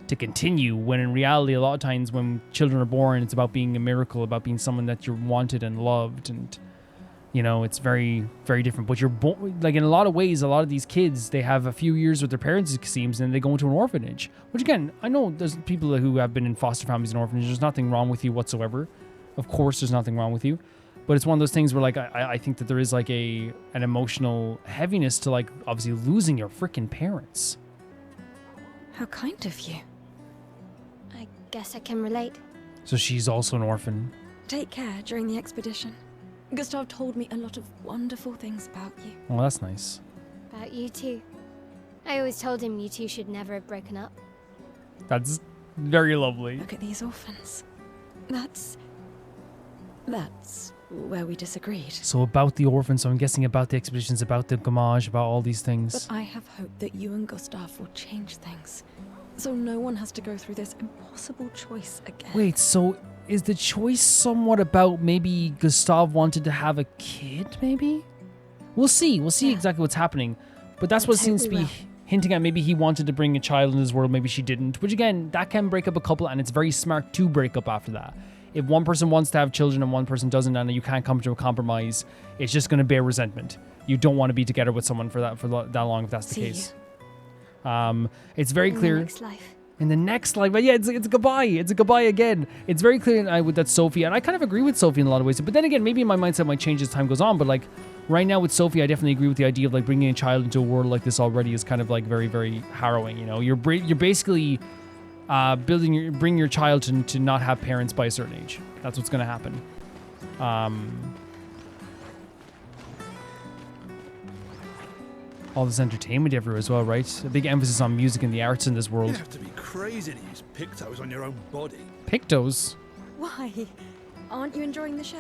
to continue, when in reality, a lot of times when children are born, it's about being a miracle, about being someone that you're wanted and loved. And, you know, it's very, very different. But you're born, like in a lot of ways, a lot of these kids, they have a few years with their parents, it seems, and they go into an orphanage. Which again, I know there's people who have been in foster families and orphanages. There's nothing wrong with you whatsoever. Of course, there's nothing wrong with you, but it's one of those things where, like, I think that there is like an emotional heaviness to like obviously losing your freaking parents. How kind of you. I guess I can relate. So she's also an orphan. Take care during the expedition. Gustav told me a lot of wonderful things about you. Well, that's nice. About you too. I always told him you two should never have broken up. That's very lovely. Look at these orphans. That's where we disagreed. So about the orphans, so I'm guessing about the expeditions, about the Gamage, about all these things. But I have hope that you and Gustav will change things, so no one has to go through this impossible choice again. Wait, so is the choice somewhat about maybe Gustav wanted to have a kid, maybe? We'll see. We'll see exactly what's happening. But that's what seems to be hinting at. Maybe he wanted to bring a child into this world, maybe she didn't. Which again, that can break up a couple, and it's very smart to break up after that. If one person wants to have children and one person doesn't, and you can't come to a compromise, it's just going to bear resentment. You don't want to be together with someone for that long if that's the case. It's very clear. In the next life. In the next life. But yeah, it's a goodbye. It's a goodbye again. It's very clear with that Sophie, and I kind of agree with Sophie in a lot of ways. But then again, maybe my mindset might change as time goes on. But like right now with Sophie, I definitely agree with the idea of like bringing a child into a world like this already is kind of like very, very harrowing. You know, you're basically bring your child to not have parents by a certain age. That's what's going to happen. All this entertainment everywhere as well, right? A big emphasis on music and the arts in this world. You have to be crazy to use pictos on your own body. Pictos? Why? Aren't you enjoying the show?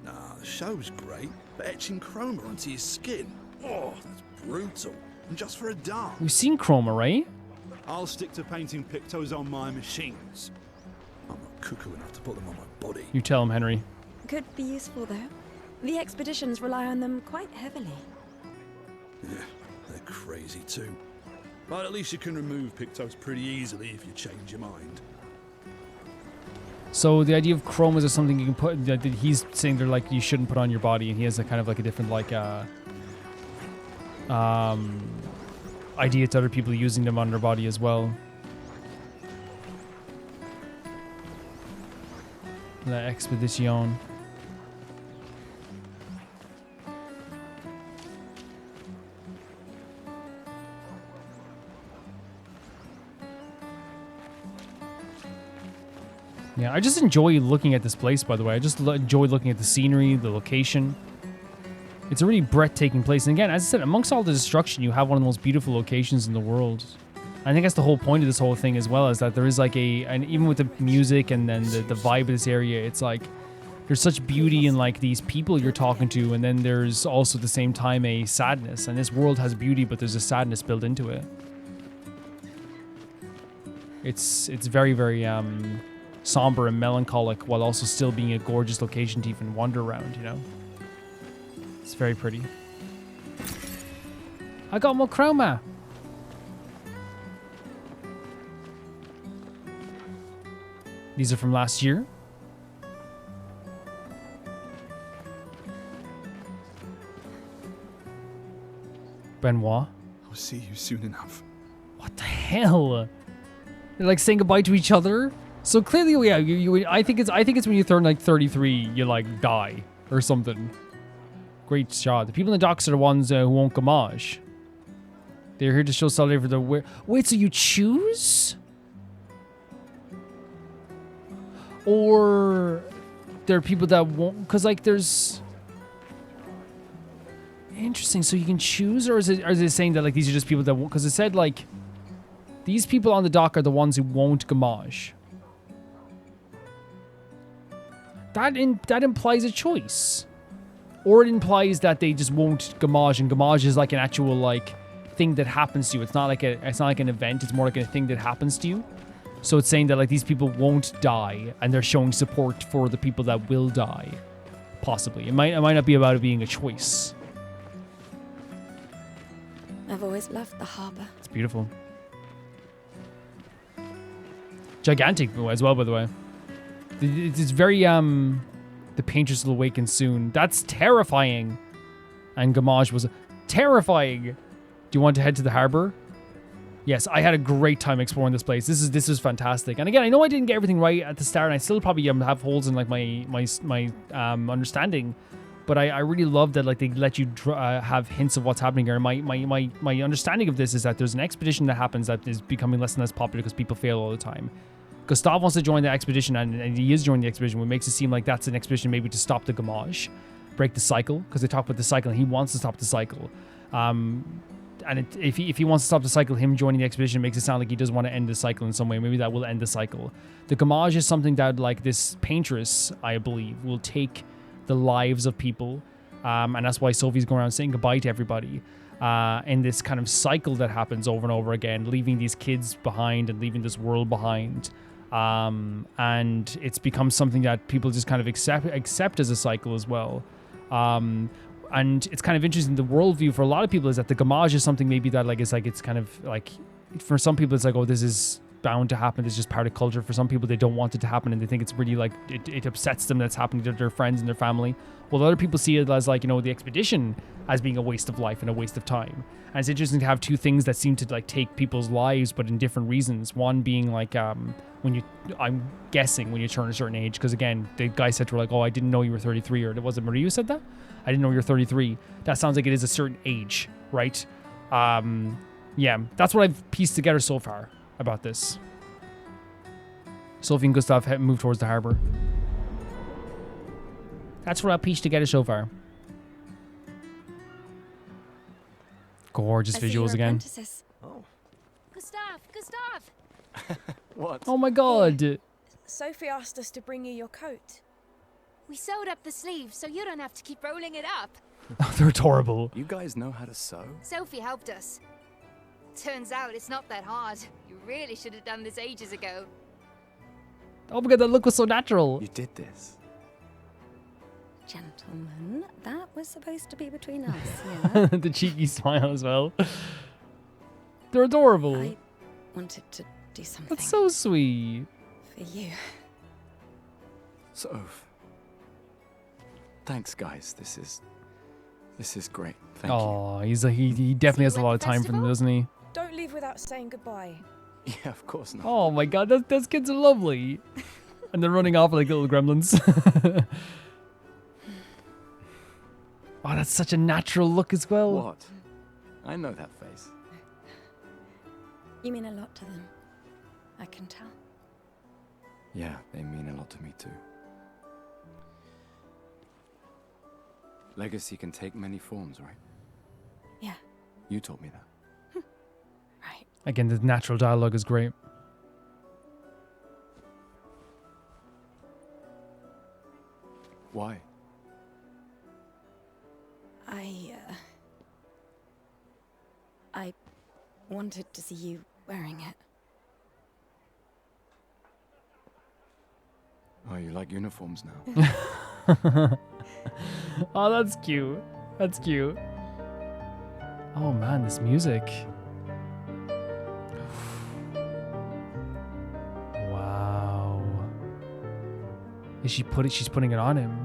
Nah, the show's great, but etching chroma onto your skin, oh, that's brutal. And just for a dance. We've seen chroma, right? I'll stick to painting pictos on my machines. I'm not cuckoo enough to put them on my body. You tell him, Henry. Could be useful, though. The expeditions rely on them quite heavily. Yeah, they're crazy too. But at least you can remove pictos pretty easily if you change your mind. So the idea of chromas is something you can put, that he's saying they're like you shouldn't put on your body, and he has a kind of like a different like idea to other people using them on their body as well. La Expedition. Yeah, I just enjoy looking at this place, by the way. I just enjoy looking at the scenery, the location. It's a really breathtaking place. And again, as I said, amongst all the destruction, you have one of the most beautiful locations in the world. I think that's the whole point of this whole thing as well, is that there is like and even with the music and then the vibe of this area, it's like there's such beauty in like these people you're talking to, and then there's also at the same time a sadness. And this world has beauty, but there's a sadness built into it. It's very, very somber and melancholic, while also still being a gorgeous location to even wander around, you know? It's very pretty. I got more chroma. These are from last year. Benoit. I'll see you soon enough. What the hell? They're like saying goodbye to each other. So clearly, yeah, I think it's when you turn like 33, you like die or something. Great shot. The people in the docks are the ones who won't gamage. They're here to show solidarity for the wait. So you choose, or there are people that won't? Because like there's interesting. So you can choose, or is it saying that like these are just people that won't? Because it said like these people on the dock are the ones who won't gamage. That implies a choice. Or it implies that they just won't gamage, and gamage is like an actual like thing that happens to you. It's not like an event, it's more like a thing that happens to you. So it's saying that like these people won't die, and they're showing support for the people that will die. Possibly. It might not be about it being a choice. I've always loved the harbor. It's beautiful. Gigantic as well, by the way. It's very the painters will awaken soon. That's terrifying. And Gamage was terrifying. Do you want to head to the harbor? Yes, I had a great time exploring this place. This is fantastic. And again, I know I didn't get everything right at the start, and I still probably have holes in like my understanding. But I really love that like they let you have hints of what's happening here. My understanding of this is that there's an expedition that happens that is becoming less and less popular because people fail all the time. Gustav wants to join the expedition, and he is joining the expedition, which makes it seem like that's an expedition maybe to stop the gamage, break the cycle, because they talk about the cycle, and he wants to stop the cycle. If he wants to stop the cycle, him joining the expedition makes it sound like he does want to end the cycle in some way. Maybe that will end the cycle. The gamage is something that, like, this paintress, I believe, will take the lives of people, and that's why Sophie's going around saying goodbye to everybody. In this kind of cycle that happens over and over again, leaving these kids behind and leaving this world behind. And it's become something that people just kind of accept as a cycle as well. And it's kind of interesting. The worldview for a lot of people is that the gamage is something maybe that it's kind of like, for some people it's like, oh, this is bound to happen. It's just part of culture. For some people, they don't want it to happen, and they think it's really like it upsets them that's happening to their friends and their family. Well, other people see it as like, you know, the expedition as being a waste of life and a waste of time. And it's interesting to have two things that seem to like take people's lives, but in different reasons. One being like I'm guessing when you turn a certain age, because again, the guy said to her like, oh, I didn't know you were 33, or was it Marie who said that? I didn't know you're 33. That sounds like it is a certain age, right? Yeah, that's what I've pieced together so far about this. Sophie and Gustav move towards the harbor. That's what I've pieced together so far. Gorgeous visuals again. Oh. Gustav! What? Oh my god. Sophie asked us to bring you your coat. We sewed up the sleeves so you don't have to keep rolling it up. They're adorable. You guys know how to sew? Sophie helped us. Turns out it's not that hard. You really should have done this ages ago. Oh my god, that look was so natural. You did this. Gentlemen, that was supposed to be between us, yeah? The cheeky smile as well. They're adorable. I wanted to do something. That's so sweet. For you. Soph. Thanks, guys. This is great. Thank you. Oh, he definitely has a lot of time for them, doesn't he? Don't leave without saying goodbye. Yeah, of course not. Oh my god, those kids are lovely. And they're running off like little gremlins. Oh, that's such a natural look as well. What? I know that face. You mean a lot to them. I can tell. Yeah, they mean a lot to me too. Legacy can take many forms, right? Yeah. You taught me that. Right. Again, the natural dialogue is great. Why? I wanted to see you wearing it. Oh, you like uniforms now? Oh, that's cute. That's cute. Oh man, this music. Wow. Is she she's putting it on him.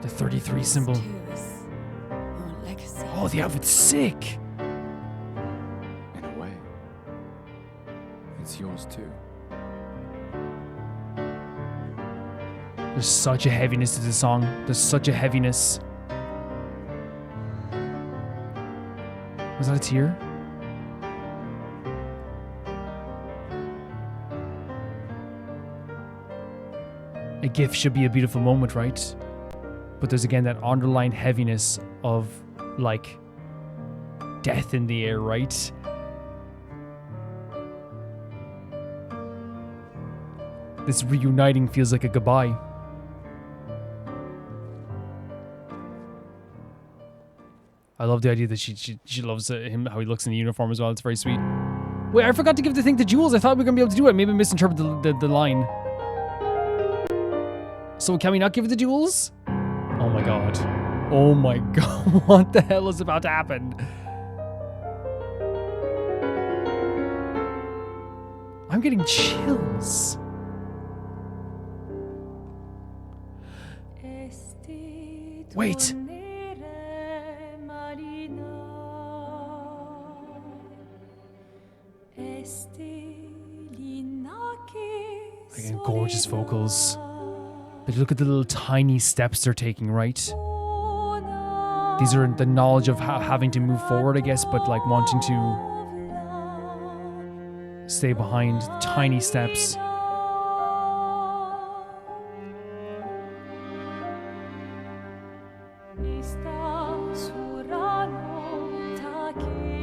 The 33 symbol. Your legacy. Oh, the outfit's sick. In a way. It's yours too. There's such a heaviness to the song. There's such a heaviness. Was that a tear? A gift should be a beautiful moment, right? But there's again that underlying heaviness of, like, death in the air, right? This reuniting feels like a goodbye. I love the idea that she loves him, how he looks in the uniform as well. It's very sweet. Wait, I forgot to give the thing to Jules. I thought we were going to be able to do it. Maybe I misinterpreted the line. So can we not give it to Jules? Oh my god. Oh my god. What the hell is about to happen? I'm getting chills. Wait. Again, gorgeous vocals. But look at the little tiny steps they're taking, right? These are the knowledge of having to move forward, I guess, but like wanting to stay behind. Tiny steps.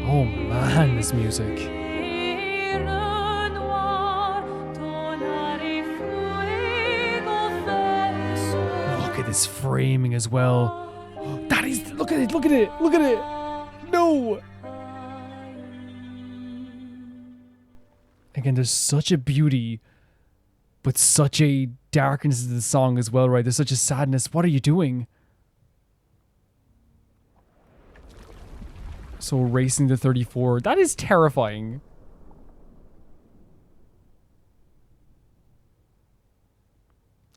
Oh man, this music. Look at this framing as well. That is, look at it, look at it, look at it. No. Again, there's such a beauty, but such a darkness to the song as well, right? There's such a sadness. What are you doing? So racing to 34. That is terrifying.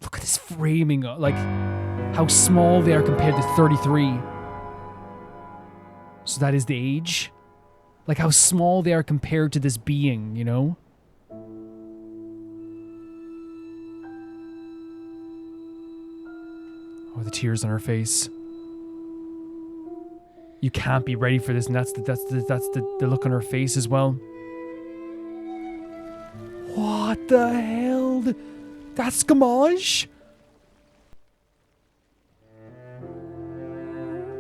Look at this framing. Like, how small they are compared to 33. So that is the age. Like, how small they are compared to this being, you know? Oh, the tears on her face. You can't be ready for this, and that's the look on her face as well. What the hell? That's Gamage?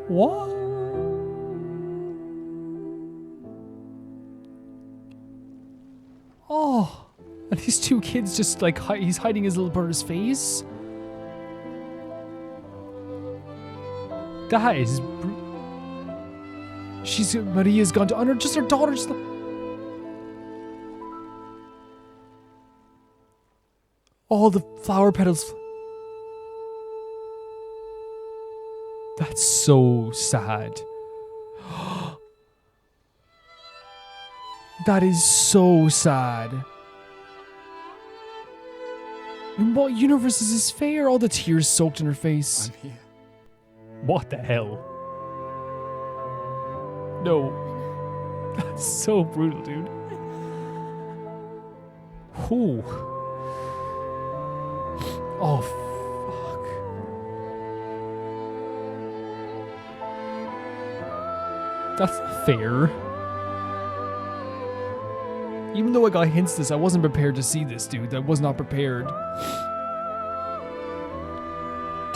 What? Oh, and these two kids just like he's hiding his little brother's face. That is. Maria's gone to honor just her daughter. Just all the flower petals. That's so sad. That is so sad. In what universe is this fair? All the tears soaked in her face. I'm here. What the hell? No. That's so brutal, dude. Ooh. Oh, fuck. That's not fair. Even though I got hints this, I wasn't prepared to see this, dude. I was not prepared.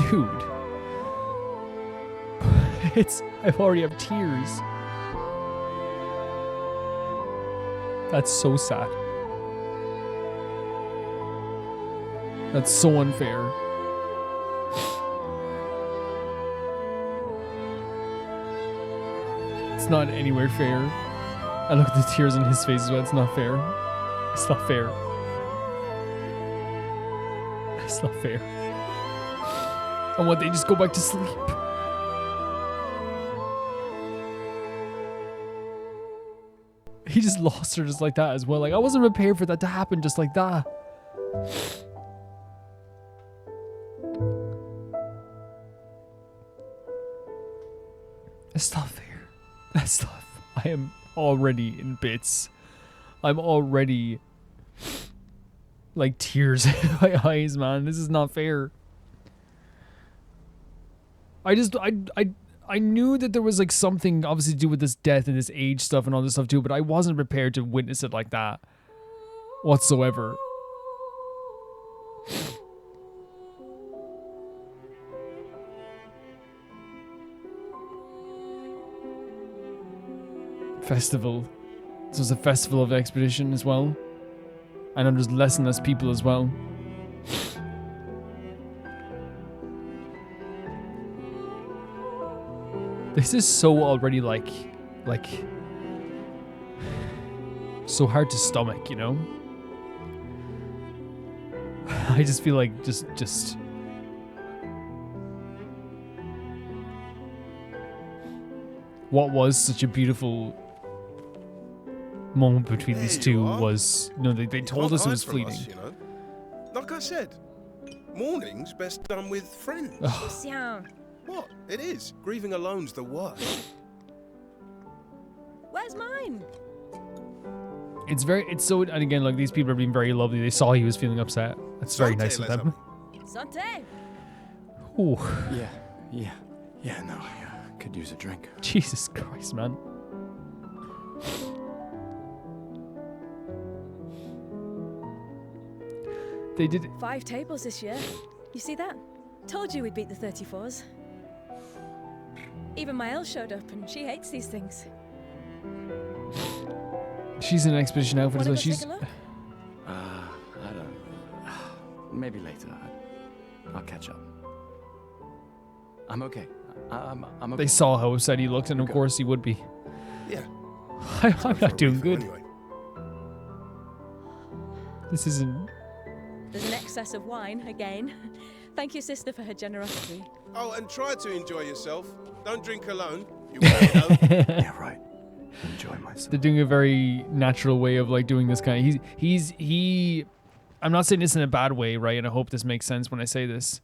Dude. I already have tears. That's so sad. That's so unfair. It's not anywhere fair. I look at the tears on his face as well. It's not fair. It's not fair. It's not fair. And what, they just go back to sleep? He just lost her just like that as well. Like, I wasn't prepared for that to happen just like that. It's not fair. That's not. I am already in bits. I'm already like tears in my eyes, man. This is not fair. I knew that there was like something obviously to do with this death and this age stuff and all this stuff too, but I wasn't prepared to witness it like that whatsoever. Festival. This was a festival of expedition as well. I know there's less and less people as well. This is so already like so hard to stomach, you know? I just feel like just what was such a beautiful moment between these two was, you know, they told us it was fleeting. Us, you know? Like I said, mourning's best done with friends. What? It is. Grieving alone's the worst. Where's mine? It's so, and again, like, these people are being very lovely. They saw he was feeling upset. That's very nice of them. Santé. Ooh. Yeah, no, I could use a drink. Jesus Christ, man. They did 5 tables this year. You see that? Told you we'd beat the 34s. Even my Elle showed up, and she hates these things. She's in an expedition outfit as well. Take a look? I don't. Maybe later. I'll catch up. I'm okay. I'm okay. They saw how upset he looked, and of course he would be. Yeah. I'm not doing good. Anyway. This isn't. There's an excess of wine again. Thank your sister for her generosity. Oh, and try to enjoy yourself. Don't drink alone. You weirdo. Yeah, right. Enjoy myself. They're doing a very natural way of like doing this kind of. He. I'm not saying this in a bad way, right? And I hope this makes sense when I say this.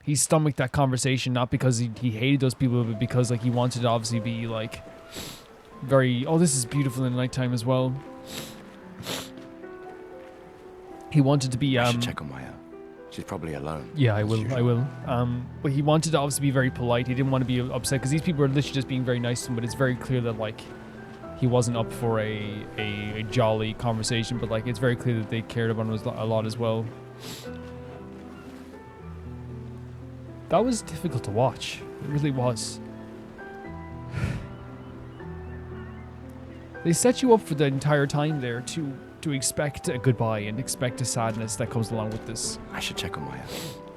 He stomached that conversation not because he hated those people, but because like he wanted to obviously be like very. Oh, this is beautiful in the nighttime as well. He wanted to be. I should check on my own. She's probably alone. Yeah, I will. But he wanted to obviously be very polite. He didn't want to be upset because these people are literally just being very nice to him. But it's very clear that like he wasn't up for a jolly conversation. But like it's very clear that they cared about him a lot as well. That was difficult to watch. It really was. They set you up for the entire time there to expect a goodbye and expect a sadness that comes along with this. I should check on my own.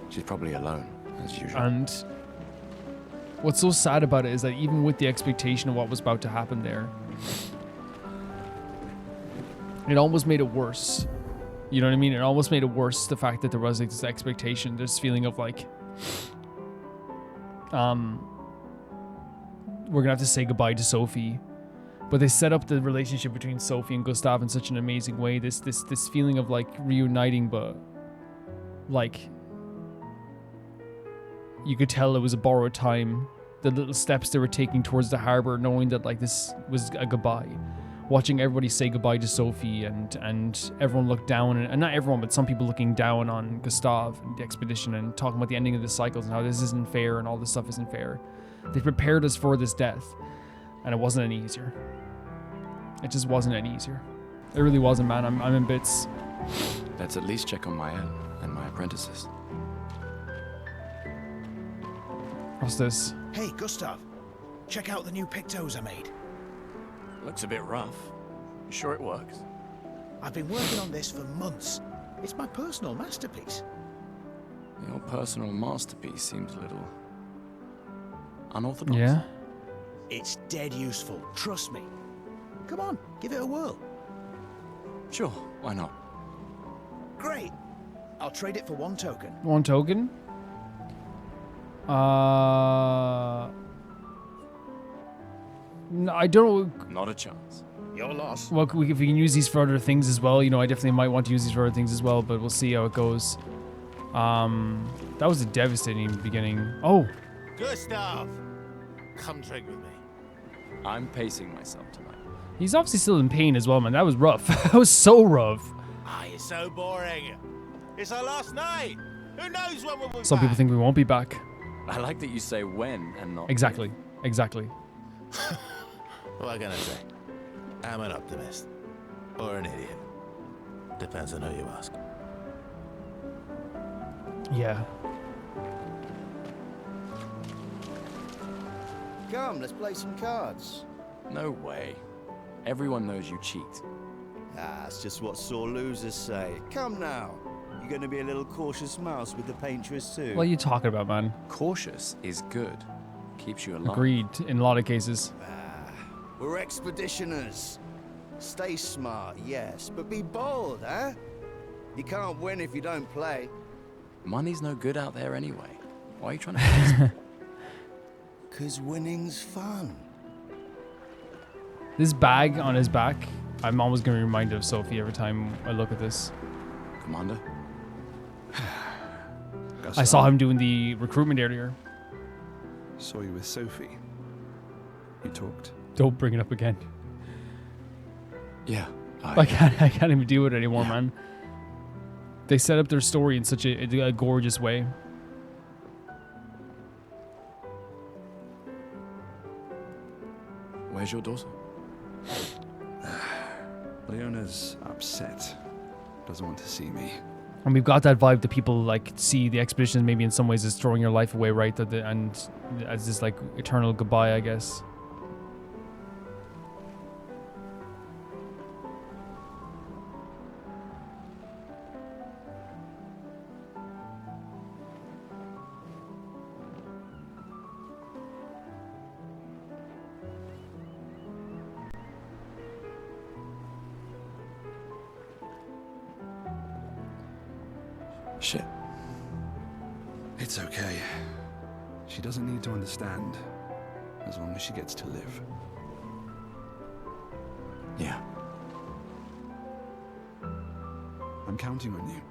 She's probably alone, as usual. And what's so sad about it is that even with the expectation of what was about to happen there, it almost made it worse. You know what I mean? It almost made it worse, the fact that there was like this expectation, this feeling of like, we're gonna have to say goodbye to Sophie. But they set up the relationship between Sophie and Gustav in such an amazing way. This feeling of like reuniting, but like you could tell it was a borrowed time. The little steps they were taking towards the harbor, knowing that like this was a goodbye, watching everybody say goodbye to Sophie and everyone look down, and not everyone, but some people looking down on Gustav and the expedition and talking about the ending of the cycles and how this isn't fair and all this stuff isn't fair. They prepared us for this death, and it wasn't any easier. It just wasn't any easier. It really wasn't, man. I'm in bits. Let's at least check on Mael and my apprentices. What's this? Hey, Gustav. Check out the new pictos I made. Looks a bit rough. You sure it works? I've been working on this for months. It's my personal masterpiece. Your personal masterpiece seems a little unorthodox. Yeah? It's dead useful, trust me. Come on, give it a whirl. Sure, why not? Great. I'll trade it for 1 token. 1 token? No, I don't. Not a chance. Your loss. Well, if we can use these for other things as well, you know, I definitely might want to use these for other things as well, but we'll see how it goes. That was a devastating beginning. Oh. Gustav, come drink with me. I'm pacing myself tonight. He's obviously still in pain as well, man. That was rough. That was so rough. Ah, it's so boring. It's our last night. Who knows when we'll be Some people think we won't be back. I like that you say when and not Exactly. Exactly. What can I say? I'm an optimist. Or an idiot. Depends on who you ask. Yeah. Come, let's play some cards. No way. Everyone knows you cheat. Ah, it's just what sore losers say. Come now. You're going to be a little cautious mouse with the paintress too. What are you talking about, man? Cautious is good. Keeps you alive. Agreed, in a lot of cases. We're expeditioners. Stay smart, yes, but be bold, huh? You can't win if you don't play. Money's no good out there anyway. Why are you trying to... 'Cause winning's fun. This bag on his back, I'm always going to be reminded of Sophie every time I look at this. Commander? I saw him doing the recruitment earlier. Saw you with Sophie. You talked. Don't bring it up again. Yeah. I can't even deal with it anymore, man. They set up their story in such a gorgeous way. Where's your daughter? Leona's upset. Doesn't want to see me. And we've got that vibe that people like see the expedition maybe in some ways as throwing your life away, right? And as this like eternal goodbye, I guess. Shit. It's okay. She doesn't need to understand, as long as she gets to live. Yeah. I'm counting on you.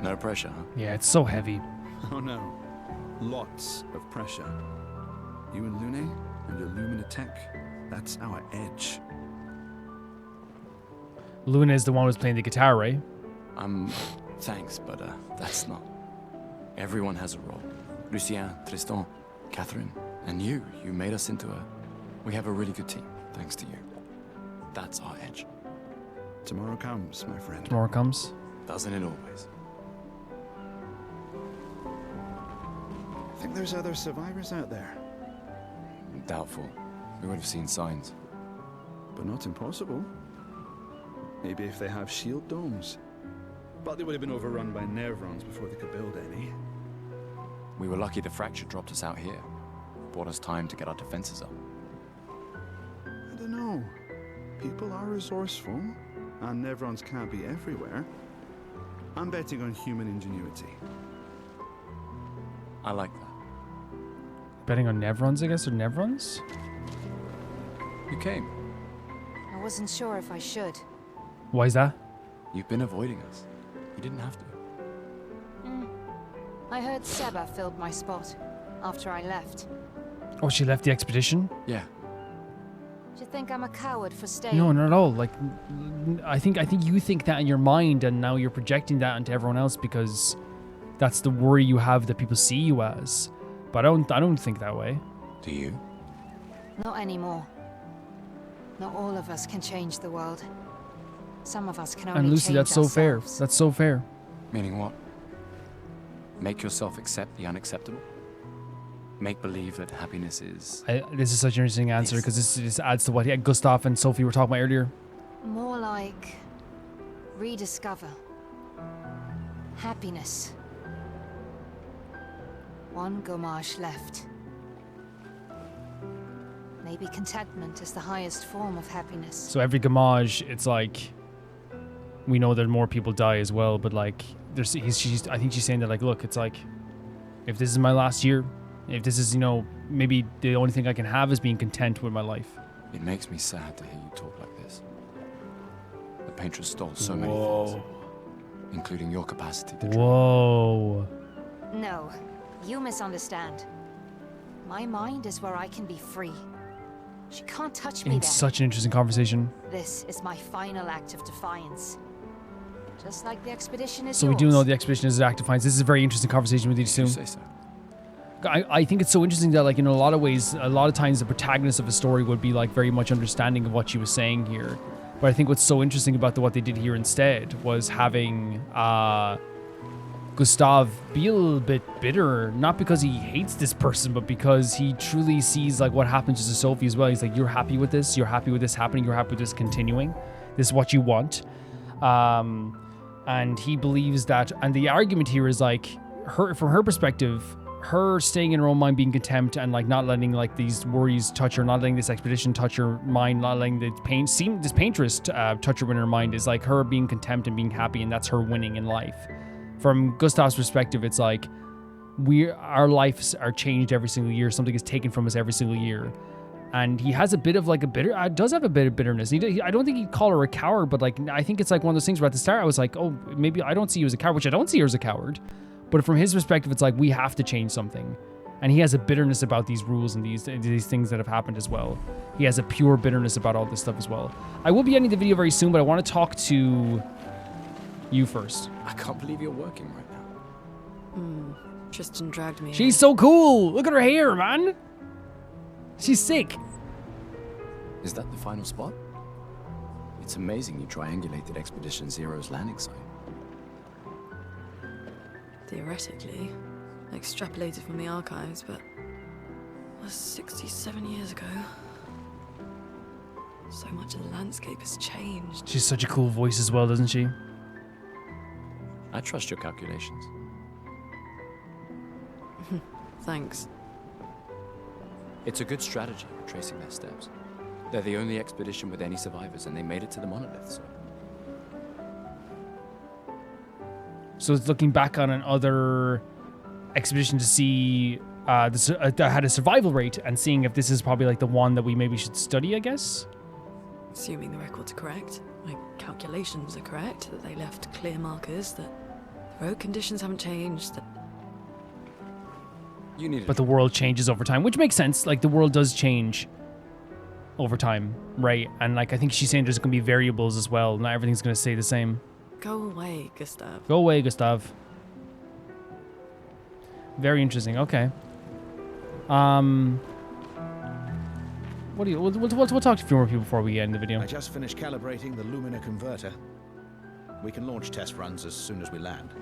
No pressure, huh? Yeah, it's so heavy. Oh no. Lots of pressure. You and Lune and your Lumina tech, that's our edge. Luna is the one who's playing the guitar, right? Thanks, but that's not. Everyone has a role. Lucien, Tristan, Catherine, and you. You made us into we have a really good team, thanks to you. That's our edge. Tomorrow comes, my friend. Tomorrow comes. Doesn't it always? Think there's other survivors out there? Doubtful. We would have seen signs. But not impossible. Maybe if they have shield domes. But they would have been overrun by Nevrons before they could build any. We were lucky the fracture dropped us out here. Bought us time to get our defenses up. I don't know. People are resourceful, and Nevrons can't be everywhere. I'm betting on human ingenuity. I like that. Betting on Nevrons, I guess, or Nevrons? You came. I wasn't sure if I should. Why is that? You've been avoiding us. You didn't have to. I heard Seba filled my spot after I left. Oh, she left the expedition? Yeah. Do you think I'm a coward for staying? No, not at all. Like, I think you think that in your mind, and now you're projecting that onto everyone else because that's the worry you have that people see you as. But I don't think that way. Do you? Not anymore. Not all of us can change the world. Some of us can only And Lucy, change that's so fair. ourselves. That's so fair. Meaning what? Make yourself accept the unacceptable? Make believe that happiness is... This is such an interesting answer because this adds to what Gustav and Sophie were talking about earlier. More like rediscover happiness. One Gomage left. Maybe contentment is the highest form of happiness. So every Gamage, it's like, we know that more people die as well, but like, I think she's saying that like, look, it's like, if this is my last year, if this is, you know, maybe the only thing I can have is being content with my life. It makes me sad to hear you talk like this. The painter stole so many things, including your capacity to dream. Whoa. No, you misunderstand. My mind is where I can be free. She can't touch me It's then. such an interesting conversation. This is my final act of defiance. Just like the expedition is So we do know the expedition is an act of defiance. This is a very interesting conversation with you two. You say so. I think it's so interesting that, like, in a lot of ways, a lot of times the protagonist of a story would be like very much understanding of what she was saying here. But I think what's so interesting about what they did here instead was having Gustav be a little bit bitter, not because he hates this person, but because he truly sees like what happens to Sophie as well. He's like, you're happy with this? You're happy with this happening? You're happy with this continuing? This is what you want? And he believes that, and the argument here is like, from her perspective, her staying in her own mind, being content, and like not letting like these worries touch her, not letting this expedition touch her mind, not letting this paintress touch her in her mind, is like her being content and being happy, and that's her winning in life. From Gustav's perspective, it's like our lives are changed every single year. Something is taken from us every single year, and he has a bit of like does have a bit of bitterness. I don't think he'd call her a coward, but like I think it's like one of those things where at the start I was like, oh, maybe I don't see you as a coward, which I don't see her as a coward. But from his perspective, it's like we have to change something. And he has a bitterness about these rules and these things that have happened as well. He has a pure bitterness about all this stuff as well. I will be ending the video very soon, but I want to talk to you first. I can't believe you're working right now. Tristan dragged me. She's so cool. Look at her hair, man. She's sick. Is that the final spot? It's amazing you triangulated Expedition Zero's landing site. Theoretically, extrapolated from the archives, but it was 67 years ago. So much of the landscape has changed. She's such a cool voice as well, doesn't she? I trust your calculations. Thanks. It's a good strategy, tracing their steps. They're the only expedition with any survivors, and they made it to the monolith, so... So it's looking back on another expedition to see that had a survival rate and seeing if this is probably like the one that we maybe should study, I guess. Assuming the records are correct, my calculations are correct, that they left clear markers, that the road conditions haven't changed, that... But the world changes over time, which makes sense. Like, the world does change over time, right? And like, I think she's saying there's going to be variables as well. Not everything's going to stay the same. Go away, Gustav. Go away, Gustav. Very interesting. Okay. We'll talk to a few more people before we end the video. I just finished calibrating the Lumina converter. We can launch test runs as soon as we land.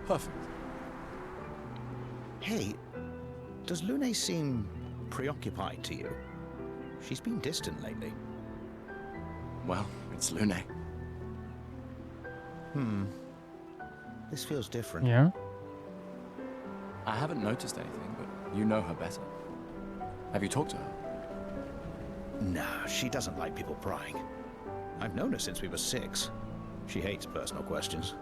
Perfect. Hey, does Lune seem preoccupied to you? She's been distant lately. Well, it's Lune. This feels different. Yeah? I haven't noticed anything, but you know her better. Have you talked to her? No, she doesn't like people prying. I've known her since we were 6. She hates personal questions.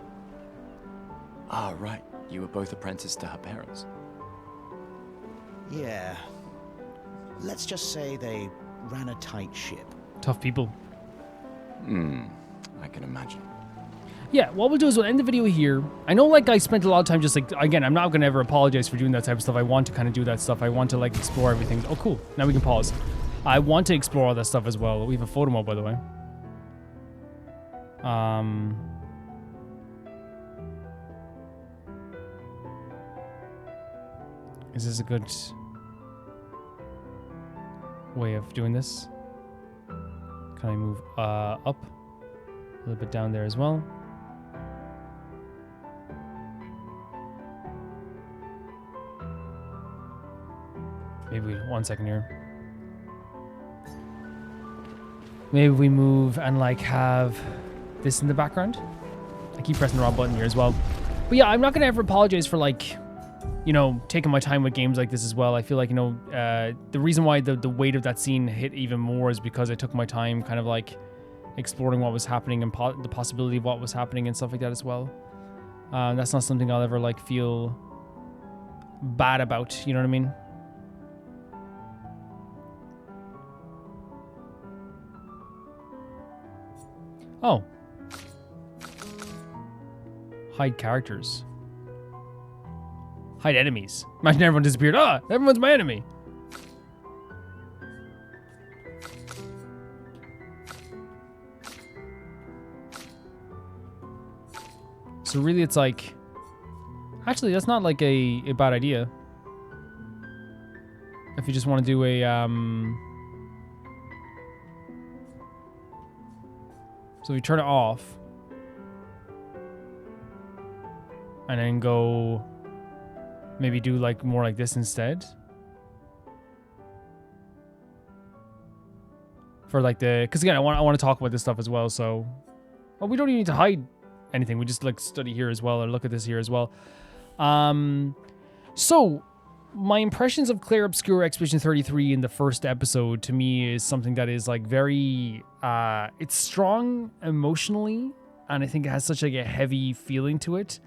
Ah, right. You were both apprenticed to her parents. Yeah. Let's just say they ran a tight ship. Tough people. I can imagine. Yeah, what we'll do is we'll end the video here. I know, like, I spent a lot of time just, like, again, I'm not going to ever apologize for doing that type of stuff. I want to kind of do that stuff. I want to, like, explore everything. Oh, cool. Now we can pause. I want to explore all that stuff as well. We have a photo mode, by the way. Is this a good way of doing this? Can I move up a little bit down there as well? Maybe 1 second here. Maybe we move and like have this in the background. I keep pressing the wrong button here as well. But yeah, I'm not gonna ever apologize for like, you know, taking my time with games like this as well. I feel like, you know, the reason why the weight of that scene hit even more is because I took my time kind of like exploring what was happening and the possibility of what was happening and stuff like that as well. That's not something I'll ever like feel bad about, you know what I mean? Oh. Hide characters. Hide enemies. Imagine everyone disappeared. Ah, everyone's my enemy. So really it's like... Actually, that's not like a bad idea. If you just want to do a... So we turn it off. And then go... Maybe do like more like this instead. For like the... Because again, I want to talk about this stuff as well, so... Well, we don't even need to hide anything. We just like study here as well, or look at this here as well. So... My impressions of Clair Obscur Expedition 33 in the first episode to me is something that is like very, it's strong emotionally, and I think it has such like a heavy feeling to it.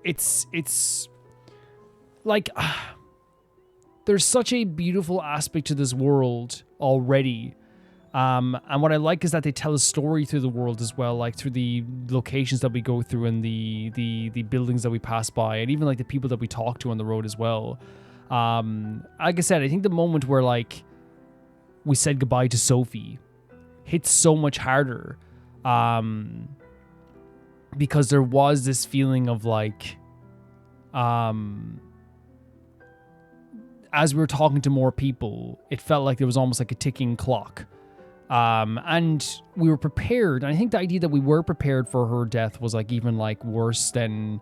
It's like, there's such a beautiful aspect to this world already. And what I like is that they tell a story through the world as well, like through the locations that we go through and the buildings that we pass by, and even like the people that we talk to on the road as well. Like I said, I think the moment where like we said goodbye to Sophie hits so much harder, because there was this feeling of like, as we were talking to more people, it felt like there was almost like a ticking clock. And we were prepared. And I think the idea that we were prepared for her death was like even like worse than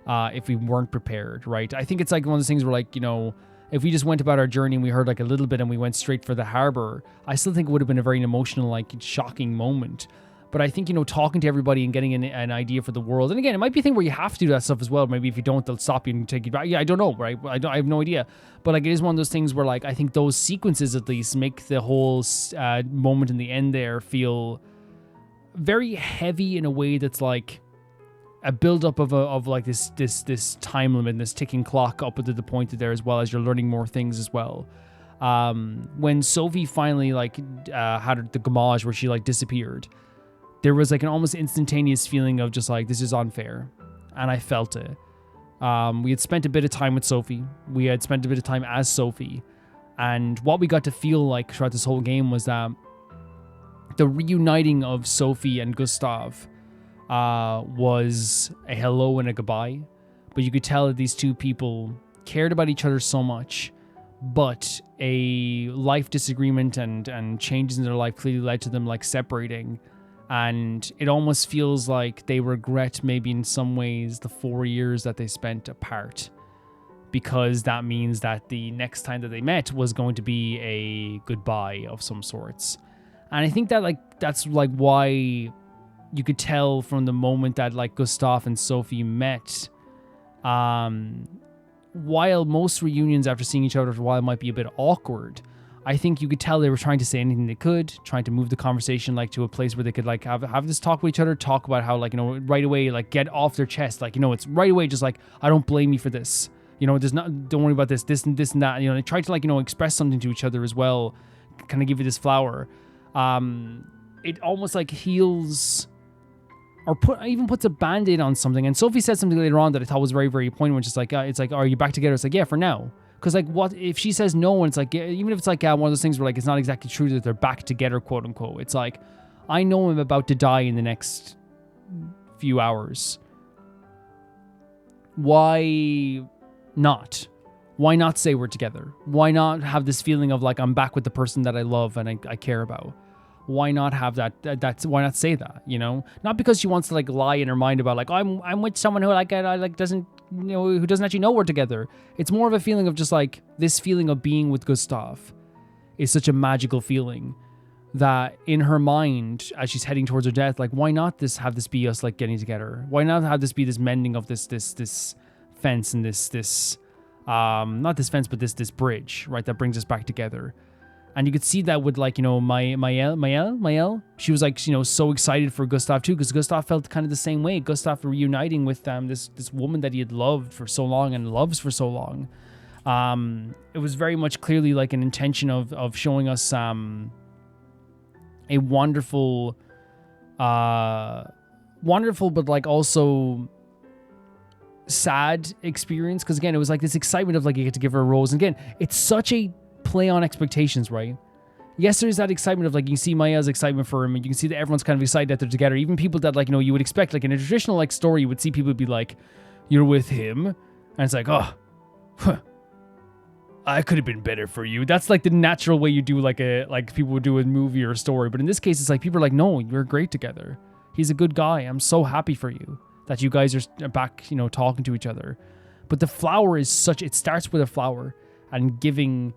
if we weren't prepared, right? I think it's like one of those things where like, you know, if we just went about our journey and we heard like a little bit and we went straight for the harbor, I still think it would have been a very emotional, like shocking moment. But I think, you know, talking to everybody and getting an idea for the world. And again, it might be a thing where you have to do that stuff as well. Maybe if you don't, they'll stop you and take you back. Yeah, I don't know, right? I have no idea. But like, it is one of those things where like, I think those sequences at least make the whole moment in the end there feel very heavy in a way that's like a buildup of like this time limit and this ticking clock up to the point there, as well as you're learning more things as well. When Sophie finally like had the gamage where she like disappeared, there was like an almost instantaneous feeling of just like, this is unfair. And I felt it. We had spent a bit of time with Sophie. We had spent a bit of time as Sophie. And what we got to feel like throughout this whole game was that the reuniting of Sophie and Gustav was a hello and a goodbye. But you could tell that these two people cared about each other so much. But a life disagreement and changes in their life clearly led to them like separating. And it almost feels like they regret maybe in some ways the 4 years that they spent apart, because that means that the next time that they met was going to be a goodbye of some sorts. And I think that like that's like why you could tell from the moment that like Gustav and Sophie met, while most reunions after seeing each other for a while might be a bit awkward, I think you could tell they were trying to say anything they could, trying to move the conversation like to a place where they could like have this talk with each other, talk about how like, you know, right away, like get off their chest. Like, you know, it's right away just like, I don't blame you for this. You know, don't worry about this and that. You know, they tried to like, you know, express something to each other as well, kind of give you this flower. It almost like heals or even puts a band-aid on something. And Sophie said something later on that I thought was very, very poignant, which is like, it's like, are you back together? It's like, yeah, for now. Because, like, what if she says no, and it's like, even if it's like one of those things where, like, it's not exactly true that they're back together, quote unquote. It's like, I know I'm about to die in the next few hours. Why not? Why not say we're together? Why not have this feeling of, like, I'm back with the person that I love and I care about? Why not have that? Why not say that? You know, not because she wants to, like, lie in her mind about, like, I'm with someone who, like, I like doesn't, you know, who doesn't actually know we're together. It's more of a feeling of just, like, this feeling of being with Gustav is such a magical feeling that in her mind, as she's heading towards her death, like, why not have this be us, like, getting together? Why not have this be this mending of this fence and this not this fence, but this bridge, right, that brings us back together. And you could see that with, like, you know, Maëlle. She was, like, you know, so excited for Gustav too, because Gustav felt kind of the same way. Gustav reuniting with this woman that he had loved for so long and loves for so long. It was very much clearly like an intention of showing us a wonderful, but, like, also sad experience. Because again, it was like this excitement of, like, you get to give her a rose. And again, it's such a play on expectations, right? Yes, there's that excitement of, like, you can see Maya's excitement for him, and you can see that everyone's kind of excited that they're together. Even people that, like, you know, you would expect, like, in a traditional, like, story, you would see people be like, you're with him, and it's like, oh, I could have been better for you. That's, like, the natural way you do, like people would do a movie or a story. But in this case, it's like people are like, no, you're great together. He's a good guy. I'm so happy for you that you guys are back, you know, talking to each other. But the flower is it starts with a flower and giving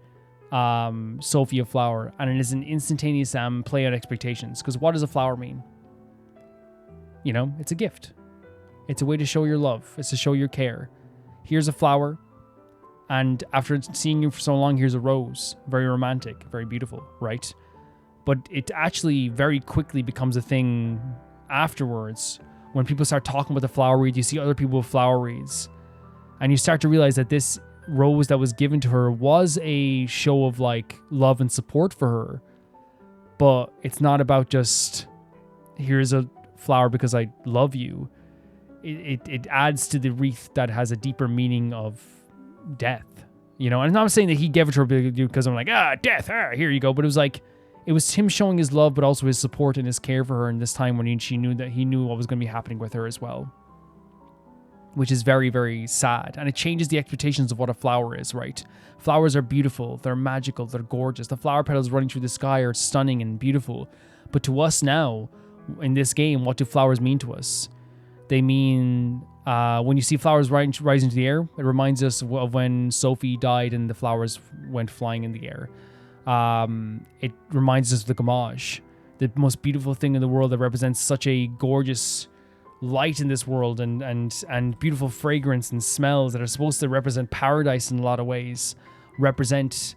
Sophie a flower, and it is an instantaneous play on expectations. Because what does a flower mean? You know, it's a gift. It's a way to show your love. It's to show your care. Here's a flower, and after seeing you for so long, here's a rose. Very romantic, very beautiful, right? But it actually very quickly becomes a thing afterwards. When people start talking about the flower wreath, you see other people with flower wreaths, and you start to realize that this rose that was given to her was a show of, like, love and support for her. But it's not about just, here's a flower because I love you. It adds to the wreath that has a deeper meaning of death, you know. And I'm not saying that he gave it to her because I'm like, death, here you go. But it was like, it was him showing his love, but also his support and his care for her in this time when he knew what was going to be happening with her as well. Which is very, very sad. And it changes the expectations of what a flower is, right? Flowers are beautiful. They're magical. They're gorgeous. The flower petals running through the sky are stunning and beautiful. But to us now, in this game, what do flowers mean to us? They mean, when you see flowers rise into the air, it reminds us of when Sophie died and the flowers went flying in the air. It reminds us of the Gamage, the most beautiful thing in the world that represents such a gorgeous light in this world and beautiful fragrance and smells that are supposed to represent paradise in a lot of ways, represent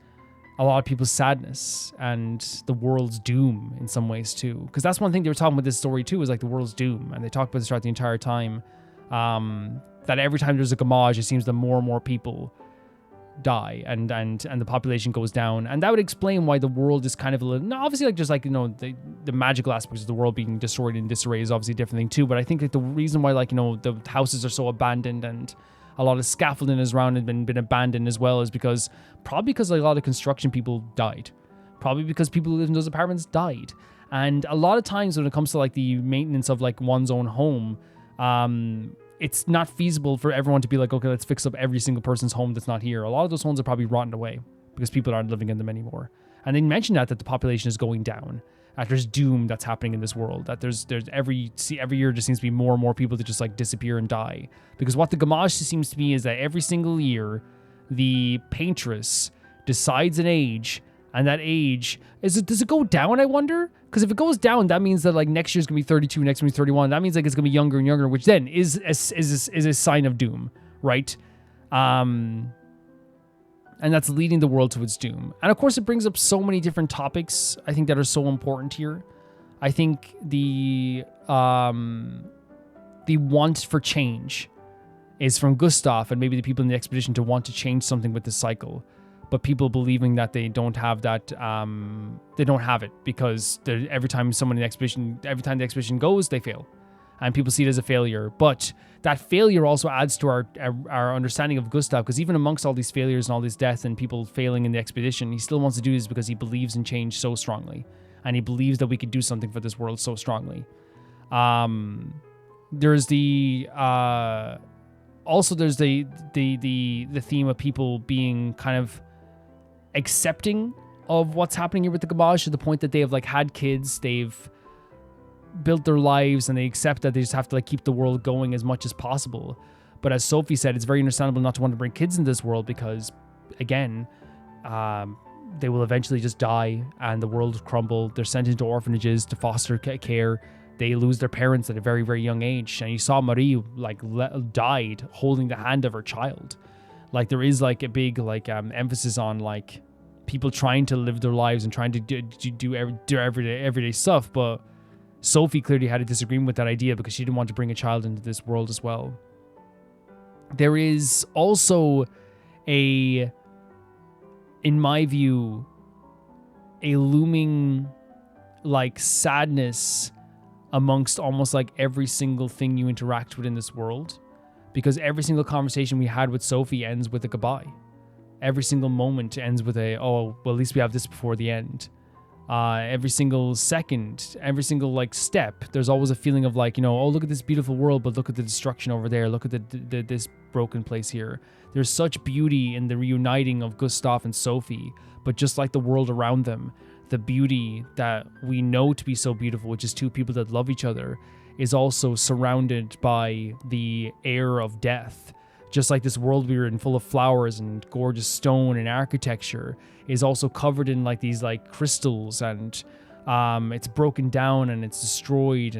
a lot of people's sadness and the world's doom in some ways too. Because that's one thing they were talking about this story too, is like the world's doom. And they talked about this throughout the entire time, that every time there's a Gamage, it seems that more and more people die and the population goes down. And that would explain why the world is kind of a little, no, obviously, like, just like, you know, the magical aspects of the world being destroyed in disarray is obviously a different thing too. But I think that the reason why, like, you know, the houses are so abandoned and a lot of scaffolding is around and been abandoned as well is probably because like, a lot of construction people died. Probably because people who live in those apartments died. And a lot of times when it comes to, like, the maintenance of, like, one's own home, it's not feasible for everyone to be like, okay, let's fix up every single person's home that's not here. A lot of those homes are probably rotten away because people aren't living in them anymore. And they mentioned that the population is going down. That there's doom that's happening in this world. That there's every year just seems to be more and more people that just, like, disappear and die. Because what the Gamage seems to be is that every single year, the paintress decides an age, and that age does it go down, I wonder? Because if it goes down, that means that, like, next year's gonna be 32, next year's gonna be 31. That means, like, it's gonna be younger and younger, which then is a sign of doom, right? And that's leading the world to its doom. And of course, it brings up so many different topics, I think, that are so important here. I think the want for change is from Gustav and maybe the people in the expedition to want to change something with the cycle. But people believing that they don't have that, they don't have it because every time the expedition goes, they fail. and people see it as a failure. But that failure also adds to our understanding of Gustav, because even amongst all these failures and all this death and people failing in the expedition, he still wants to do this because he believes in change so strongly, and he believes that we could do something for this world so strongly. There's the also there's the theme of people being kind of accepting of what's happening here with the Gabaj, to the point that they have like had kids, they've built their lives, and they accept that they just have to like keep the world going as much as possible. But as Sophie said, it's very understandable not to want to bring kids into this world because, again, they will eventually just die and the world will crumble. They're sent into orphanages to foster care. They lose their parents at a very, very young age. And you saw Marie like died holding the hand of her child. Like there is like a big like emphasis on like people trying to live their lives and trying to do everyday stuff. But Sophie clearly had a disagreement with that idea because she didn't want to bring a child into this world as well. There is also in my view, a looming like sadness amongst almost like every single thing you interact with in this world, because every single conversation we had with Sophie ends with a goodbye. Every single moment ends with oh, well, at least we have this before the end. Every single second, every single like step, there's always a feeling of like, oh, look at this beautiful world, but look at the destruction over there. Look at this broken place here. There's such beauty in the reuniting of Gustav and Sophie, but just like the world around them, the beauty that we know to be so beautiful, which is two people that love each other, is also surrounded by the air of death. Just like this world we were in, full of flowers and gorgeous stone and architecture, is also covered in like these like crystals, and it's broken down and it's destroyed,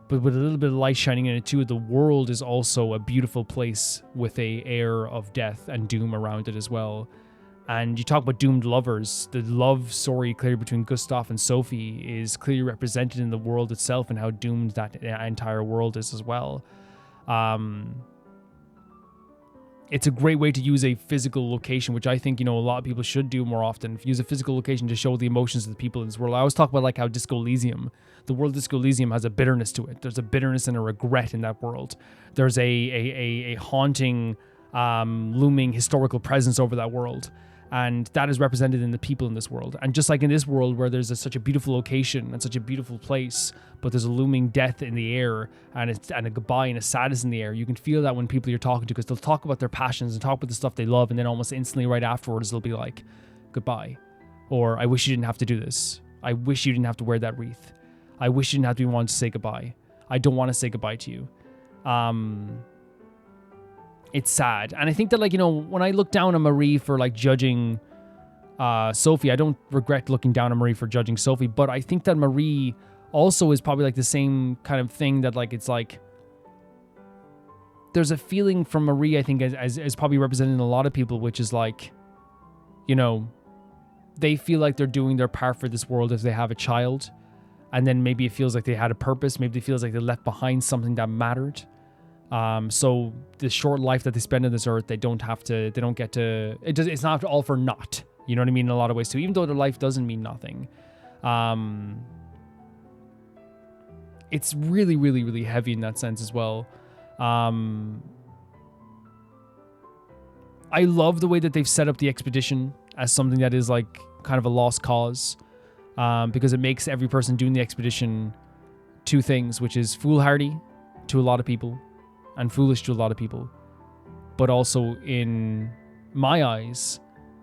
but with a little bit of light shining in it too. The world is also a beautiful place with a air of death and doom around it as well. And you talk about doomed lovers. The love story clearly between Gustav and Sophie is clearly represented in the world itself and how doomed that entire world is as well. It's a great way to use a physical location, which I think, a lot of people should do more often. Use a physical location to show the emotions of the people in this world. I always talk about like how Disco Elysium, the world Disco Elysium, has a bitterness to it. There's a bitterness and a regret in that world. There's a haunting, looming historical presence over that world. And that is represented in the people in this world. And just like in this world where there's such a beautiful location and such a beautiful place, but there's a looming death in the air and a goodbye and a sadness in the air, you can feel that when people you're talking to, because they'll talk about their passions and talk about the stuff they love, and then almost instantly right afterwards they'll be like, goodbye. Or, I wish you didn't have to do this. I wish you didn't have to wear that wreath. I wish you didn't have to be wanting to say goodbye. I don't want to say goodbye to you. It's sad. And I think that, like, when I look down on Marie for, like, judging Sophie, I don't regret looking down on Marie for judging Sophie, but I think that Marie also is probably, like, the same kind of thing that, like, it's like, there's a feeling from Marie, I think, as probably represented in a lot of people, which is, like, they feel like they're doing their part for this world if they have a child, and then maybe it feels like they had a purpose, maybe it feels like they left behind something that mattered. So the short life that they spend on this earth, it's not all for naught. You know what I mean? In a lot of ways too, even though their life doesn't mean nothing. It's really, really, really heavy in that sense as well. I love the way that they've set up the expedition as something that is like kind of a lost cause, because it makes every person doing the expedition two things, which is foolhardy to a lot of people and foolish to a lot of people, but also in my eyes,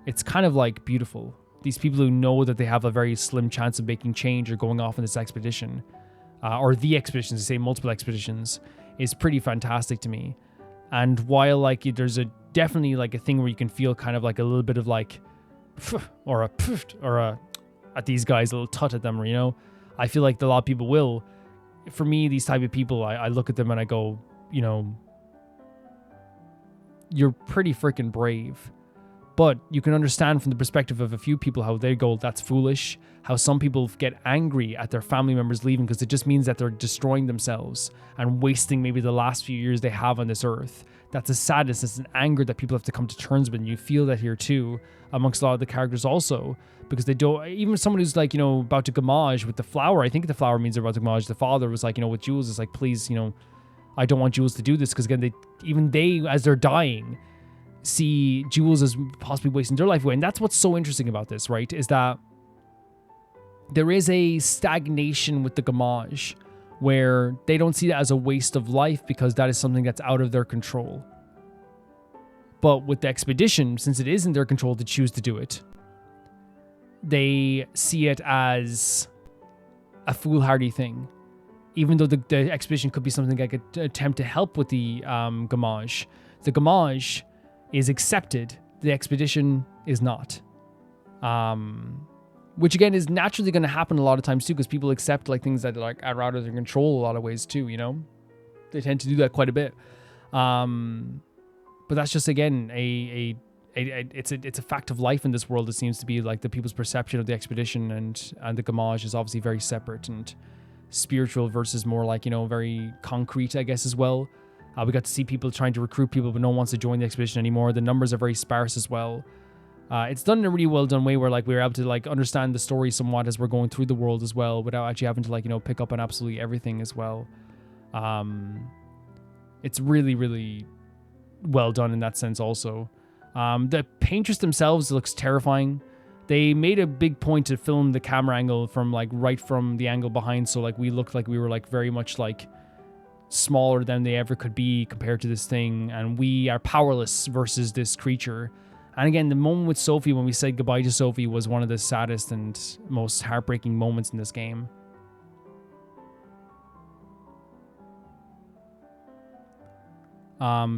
it's kind of like beautiful. These people who know that they have a very slim chance of making change or going off on this expedition, or the expeditions, they say multiple expeditions, is pretty fantastic to me. And while like there's definitely like a thing where you can feel kind of like a little bit of like, or a at these guys, a little tut at them, I feel like a lot of people will. For me, these type of people, I look at them and I go, you're pretty freaking brave. But you can understand from the perspective of a few people how they go, that's foolish. How some people get angry at their family members leaving because it just means that they're destroying themselves and wasting maybe the last few years they have on this earth. That's a sadness, it's an anger that people have to come to terms with. And you feel that here too, amongst a lot of the characters also, because they don't, even someone who's like, about to gamage with the flower, I think the flower means they're about to gamage. The father was like, with Jules, it's like, please, I don't want Jules to do this, because again, they, as they're dying, see Jules as possibly wasting their life away. And that's what's so interesting about this, right? Is that there is a stagnation with the gamage where they don't see that as a waste of life because that is something that's out of their control. But with the expedition, since it is in their control to choose to do it, they see it as a foolhardy thing. Even though the expedition could be something like an attempt to help with the gamage. The gamage is accepted, the expedition is not. Which again is naturally going to happen a lot of times too, because people accept like things that like are out of their control a lot of ways too. They tend to do that quite a bit. But that's just again it's a fact of life in this world. It seems to be like the people's perception of the expedition and the gamage is obviously very separate and spiritual versus more like very concrete, I guess, as well. We got to see people trying to recruit people, but no one wants to join the expedition anymore. The numbers are very sparse as well. It's done in a really well done way where like we're able to like understand the story somewhat as we're going through the world as well, without actually having to like pick up on absolutely everything as well. It's really, really well done in that sense also. The painters themselves looks terrifying. They made a big point to film the camera angle from like right from the angle behind, so like we looked like we were like very much like smaller than they ever could be compared to this thing, and we are powerless versus this creature. And again, the moment with Sophie, when we said goodbye to Sophie, was one of the saddest and most heartbreaking moments in this game.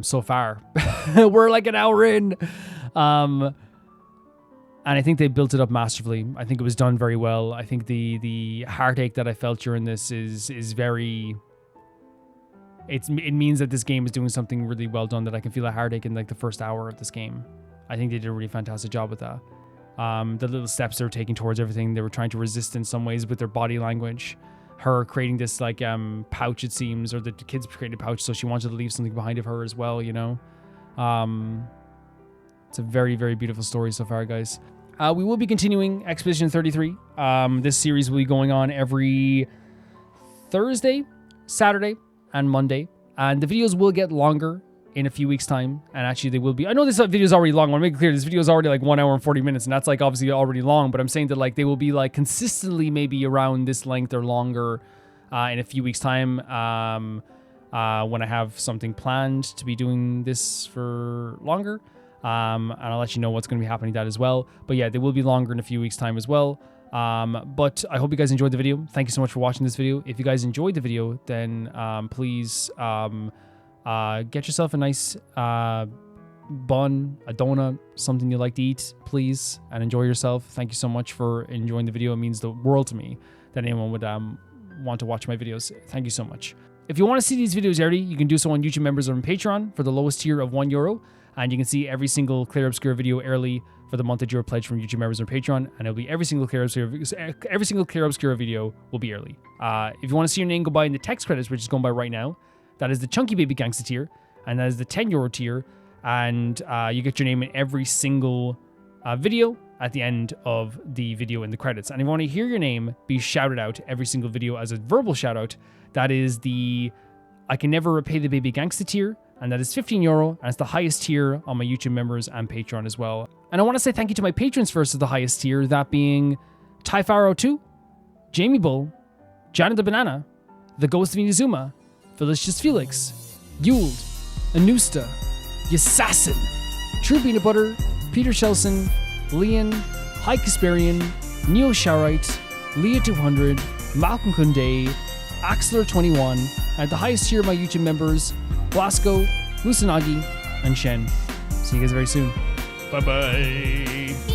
So far. We're like an hour in. And I think they built it up masterfully. I think it was done very well. I think the heartache that I felt during this is very... It means that this game is doing something really well done, that I can feel a heartache in like the first hour of this game. I think they did a really fantastic job with that. The little steps they were taking towards everything, they were trying to resist in some ways with their body language. Her creating this like pouch, it seems, or the kids created a pouch, so she wanted to leave something behind of her as well, It's a very, very beautiful story so far, guys. We will be continuing Expedition 33. This series will be going on every Thursday, Saturday, and Monday. And the videos will get longer in a few weeks' time, and actually they will be... I know this video is already long. I want to make it clear, this video is already like 1 hour and 40 minutes, and that's like obviously already long, but I'm saying that like they will be like consistently maybe around this length or longer in a few weeks' time when I have something planned to be doing this for longer. And I'll let you know what's going to be happening to that as well. But yeah, they will be longer in a few weeks' time as well. But I hope you guys enjoyed the video. Thank you so much for watching this video. If you guys enjoyed the video, then please... get yourself a nice bun, a donut, something you like to eat, please, and enjoy yourself. Thank you so much for enjoying the video. It means the world to me that anyone would want to watch my videos. Thank you so much. If you want to see these videos early, you can do so on YouTube members or on Patreon for the lowest tier of €1, and you can see every single Clair Obscur video early for the month that you're pledged from YouTube members or Patreon, and it'll be every single Clair Obscur video will be early. If you want to see your name go by in the text credits, which is going by right now, that is the Chunky Baby Gangsta tier, and that is the €10 tier, and you get your name in every single video at the end of the video in the credits. And if you want to hear your name be shouted out every single video as a verbal shout out, that is the I Can Never Repay the Baby Gangsta tier, and that is €15, and it's the highest tier on my YouTube members and Patreon as well. And I want to say thank you to my patrons first of the highest tier, that being Typharo2, Jamie Bull, Janet the Banana, The Ghost of Inazuma, Felicious Felix, Yuld, Anusta, Yassassin, True Peanut Butter, Peter Shelson, Leon, High Kasperian, Neo Sharite, Leah 200, Malcolm Kunde, Axler21, and at the highest tier of my YouTube members, Blasco, Lusanagi, and Shen. See you guys very soon. Bye-bye.